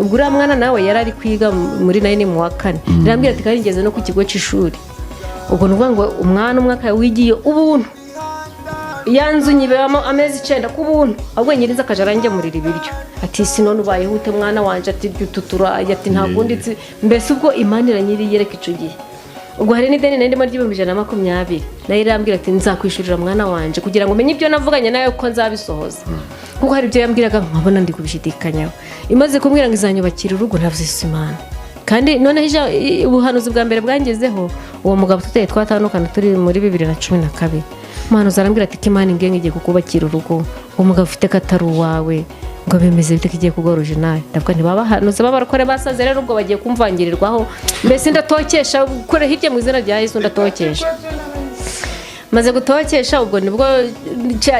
ubwo uriya mwana nawe yari ari kwiga muri 9 mu wa 4 irambwira ati kandi ngeze no ku kigo cy'ishuri ubwo nuvuga ngo umwana umwaka wigiye ubuntu yanzu nyibamo amezi 9 ku buntu ahubwo nyirinza akaje arangemurira ibiryo ati sinone ubayeho ute mwana wanje ati dututura ati ntagunditse mbese ubwo Imana iranyiri yereka ico gihe ubwo hari n'ideni ndimo ry'120 nayo irambwira ati nzakwishurira mwana wanje kugira ngo umenye ibyo navuganye nawe ko nzabisohoza kuko hari ibyo yambwiraga nkabona ndi kubishidikanyaho imaze kumbwira ngo izanyubakira urugo navuze Imana kandi none ubuhanuzi bwa mbere bwangezeho uwo mugabo tuteye twatandukana turi muri 2012 Imana zarambwira ati Imana ingenga igiye kukubakira urugo umugabo ufite katari uwawe ngo bemeze bite kigiye kugoruje nawe ndavuga ntibabahanuze babarakore basaze rero ubwo bagiye kumvangirirwaho mbese ndatokesha kure hirya mu izina rya Yesu ndatokesha maze gutokesha ubwo nibwo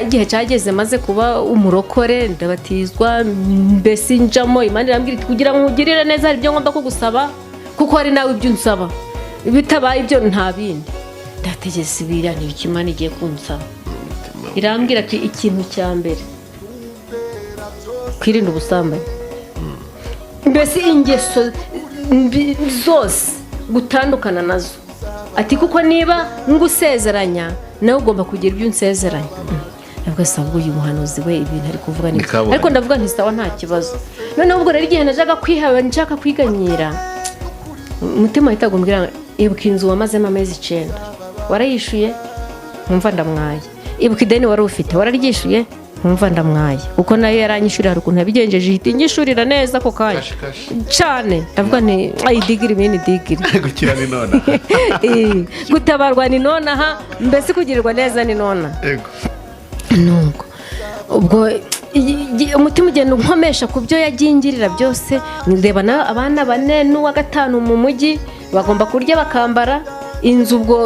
igihe cyageze maze kuba umurokore ndabatizwa mbese njamo Imana irambwira iti kugira ngo ugirire neza hari ibyo ngomba kugusaba kuko hari nawe ibyo unsaba bitabaye ibyo nta bindi ndategetse ibira n'ibiki Imana igiye kunsaba irambwira ati ikintu cya mbere kwirinda ubusambanyi mbese ingeso zose gutandukana nazo ati kuko niba ngusezeranya nawe ugomba kugira ibyo unsezeranya nabwo sabwo uyu muhanuzi we ibintu ari kuvuga ni ariko ndavuga nti sawa nta kibazo noneho ubwo rero igihe najaga kwihaba nshaka kwiganyira umutima ahita gumbwira ibuka inzu wamazemo amezi 9 warayishuye nkumva ndamwaye ibuka ideni wari ufite wararyishuye nkumva ndamwaye kuko nayo yaranyishurira hari ukuntu yabigenjeje ihita inyishurira neza ako kanya cyane ndavuga nti ayidigiri mini digiri gukira ni nona gutabarwa ni nona mbese kugirirwa neza ni nona yego nuko ubwo umutima ugenda unkomesha ku byo yagingirira byose ndeba nawe abana 4 n'uwa 5 mu mujyi bagomba kurya bakambara inzu ubwo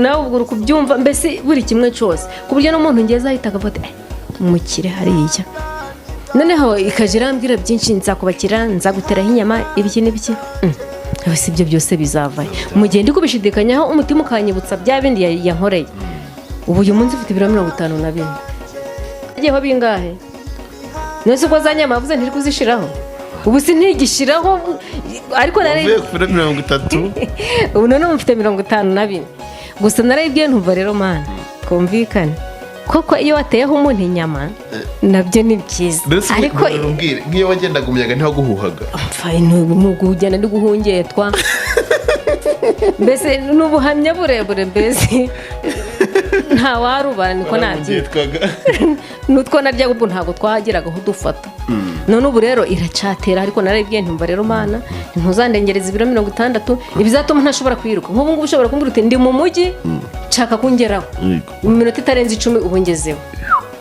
nawe ubwo kubyumva mbese buri kimwe cyose ku buryo n'umuntu ngeze ahita akavuga umukire hariya noneho ikajira ambwira byinshi nzakubakira nzaguteraho inyama ibiki n'ibiki si ibyo byose bizavaye mu gihe ndi kubishidikanyaho umutima ukanyibutsa bya bindi yankoreye ubu uyu munsi ufite ibiro 54 agiyeho bingahe nose uko za nyama avuze ntiri kuzishiraho ubu sintigishiraho ariko nari 30 ubu none mfite 54 gusa narayibwiye ntumva rero mana kumvikane koko iyo wateyeho umuntu inyama nabyo ni byiza ariko ngiyo wagendaga umuyaga ntiwaguhuhaga nuko ugenda ndi guhungetwa mbese n'ubuhamya burebure mbese nta warubara niko nabyitwaga nutwo narya ubu ntabwo twahageraga aho dufata none ubu rero iracatera ariko narayibwiye ntumva rero mana ntuzandengereza ibiro 60 ibizatuma ntashobora kwiruka nk'ubu ngubu ushobora kumbwira uti ndi mu mujyi nshaka kungeraho mu minota itarenze 10 ubu ngezeho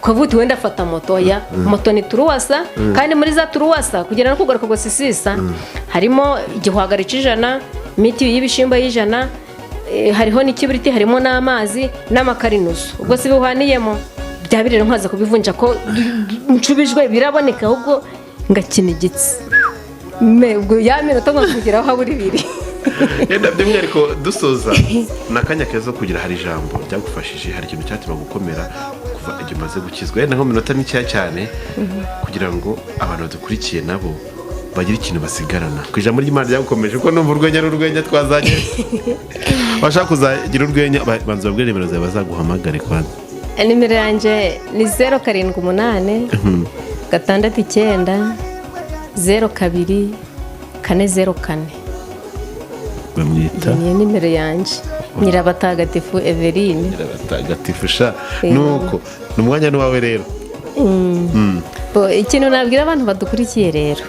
ukavuga wenda afata moto ya moto ni turuwasa kandi muri za turuwasa kugera no kugaruka ngo sisisa harimo igihwagari cy'ijana miti y'ibishimba y'ijana hariho n'ikibiriti harimo n'amazi n'amakarinusu ubwo si bihaniyemo byabirira nkwaza kubivunja ko ncubijwe biraboneka ahubwo ngakinigitse ubwo ya minota ngo kugeraho haburi biri yenda by'umwihariko dusoza nakanya keza kugira hari ijambo ryagufashije hari ikintu cyatuma gukomera kuva igihe umaze gukizwa yenda nko minota mikeya cyane kugira ngo abantu badukurikiye nabo bagira ikintu basigarana ku ijambo ry'Imana ryagukomeje ko numva urwenya twazanye bashaka kuzagira urwenya banza babwire nimero zawe bazaguhamagare kwanza nimero yanjye ni 078 669 02 404 bamwita niyo nimero yanjye nyirabatagatifu Eveline nyirabatagatifu sha nuko numwanya n'uwawe rero ikintu nabwira abantu badukurikiye rero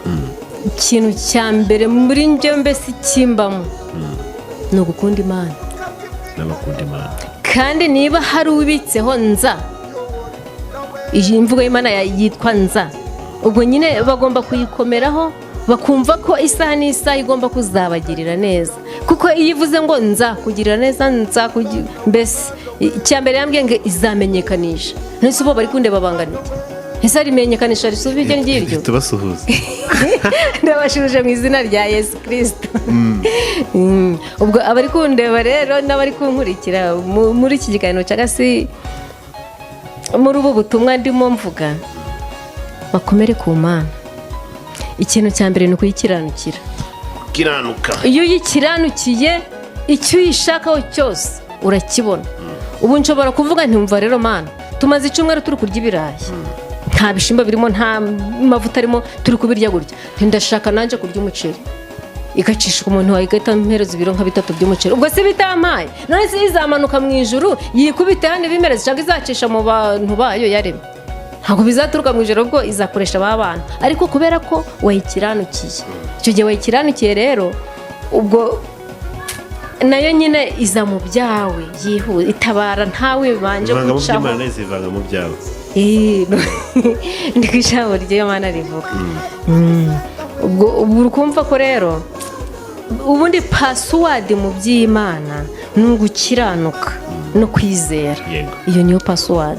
ikintu cya mbere muri njye mbese kimbamo ni ugukunda Imana n'abakunda Imana kandi niba hari ubitseho nza iyi mvugo y'Imana yitwa nza ubwo nyine bagomba kuyikomeraho bakumva ko isaha n'isaha igomba kuzabagirira neza kuko iyo ivuze ngo nza kugirira neza nza mbese icya mbere yambwiye ngo izamenyekanisha ntese ubo bari kundeba banganiye ese arimenyekanisha risubi iryo ngiryo tubasuhuza ndabashuje mu izina rya Yesu Kristo ubwo abari kundeba rero n'abari kunkurikira muri iki kiganiro cyangwa se muri ubu butumwa ndimo mvuga bakomere ku Mana ikintu cya mbere ni ukuyikiranukira kiranuka iyo uyikiranukiye icyo uyishakaho cyose urakibona ubu nshobora kuvuga ntimva rero Mana tumaze icyumweru turi kurya ibirayi nta bishimba birimo nta mavuta arimo turi kubirya gutya ndashaka nanje kurya umuceri igacishwa umuntu wayigata mpereza ibiro nka 3 by'umuceri ubwo se bitamaye none se izamanuka mu ijuru yikubita hane bimereza cyangwa izacisha mu bantu bayo yaremye ntabwo bizaturuka mu ijoro ubwo izakoresha abana ariko kubera ko wayikiranukiye icyo gihe wayikiranukiye rero ubwo nayo nyine iza mu byawe yihuza itabara ntawe banje gucaho Imana izivanga mu byawe ndi kwishabo ry'Imana rivuga ubwo urukumva ko rero ubundi password mu by'Imana ni ugukiranuka no kwizera iyo niyo password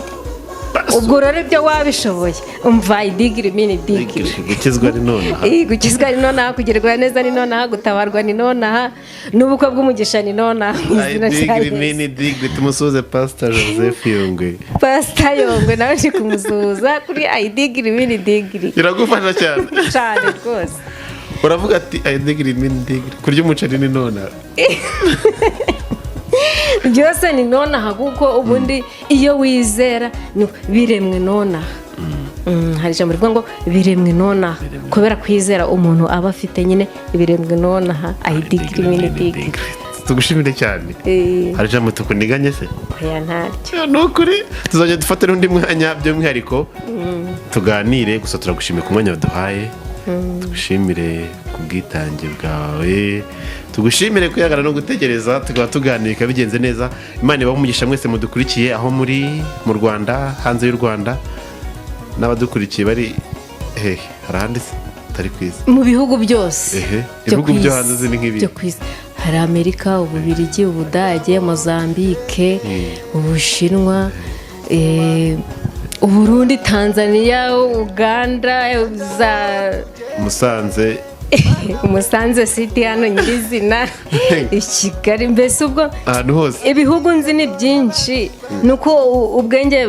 ubwo rero ibyo wabishoboye umva idigiri mini digiri gukizwa ni none gukizwa ni none kugerwa neza ni none gutabarwa ni none n'ubukwe bw'umugisha ni none idigiri mini digiri tumusuze Pastor Joseph Yongwe nawe ndi kumusuza kuri idigiri mini digiri iragufasha cyane cyane rwose uravuga ati ayidigiri n'indigiri kurya umuceri ni nona byose ni nonaha kuko ubundi iyo wizera biremwe nonaha. Hari ijambo rivuga ngo biremwe nonaha kubera kwizera umuntu aba afite nyine biremwe nonaha ayidigiri n'indigiri. tugushimire cyane. Hari ijambo tukuniganye se oya ntaryo ni ukuri tuzajya dufata n'undi mwanya by'umwihariko tuganire gusa turagushimiye ku mwanya waduhaye tugushimire ku bwitange bwawe tugushimire kwihagarara no gutegereza tukaba tuganira bigenze neza. Imana ibahe umugisha mwese mudukurikiye aho muri mu Rwanda hanze y'u Rwanda n'abadukurikiye bari hari ahandi atari kwiza mu bihugu byose ibihugu byo hanze zini nk'ibi hari Amerika, Ububiligi, Ubudage, Mozambique, Ubushinwa, Uburundi, Tanzania, Uganda, Musanze City hano nyirizina i Kigali. Mbese ubwo ahantu hose ibihugu nzi ni byinshi nuko ubwenge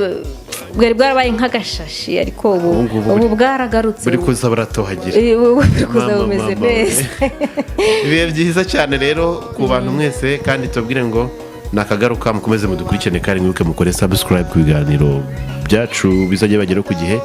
bwari bwarabaye nk'agashashi ariko ubu bwaragarutse buri kuza baratohagira buri kuza bumeze neza. Ibihe byiza cyane rero ku bantu mwese kandi tubabwire ngo nakagaruka mukomeze mudukurikirane kandi mwibuke mukore subscribe ku biganiro byacu bizajya bagera ku gihe.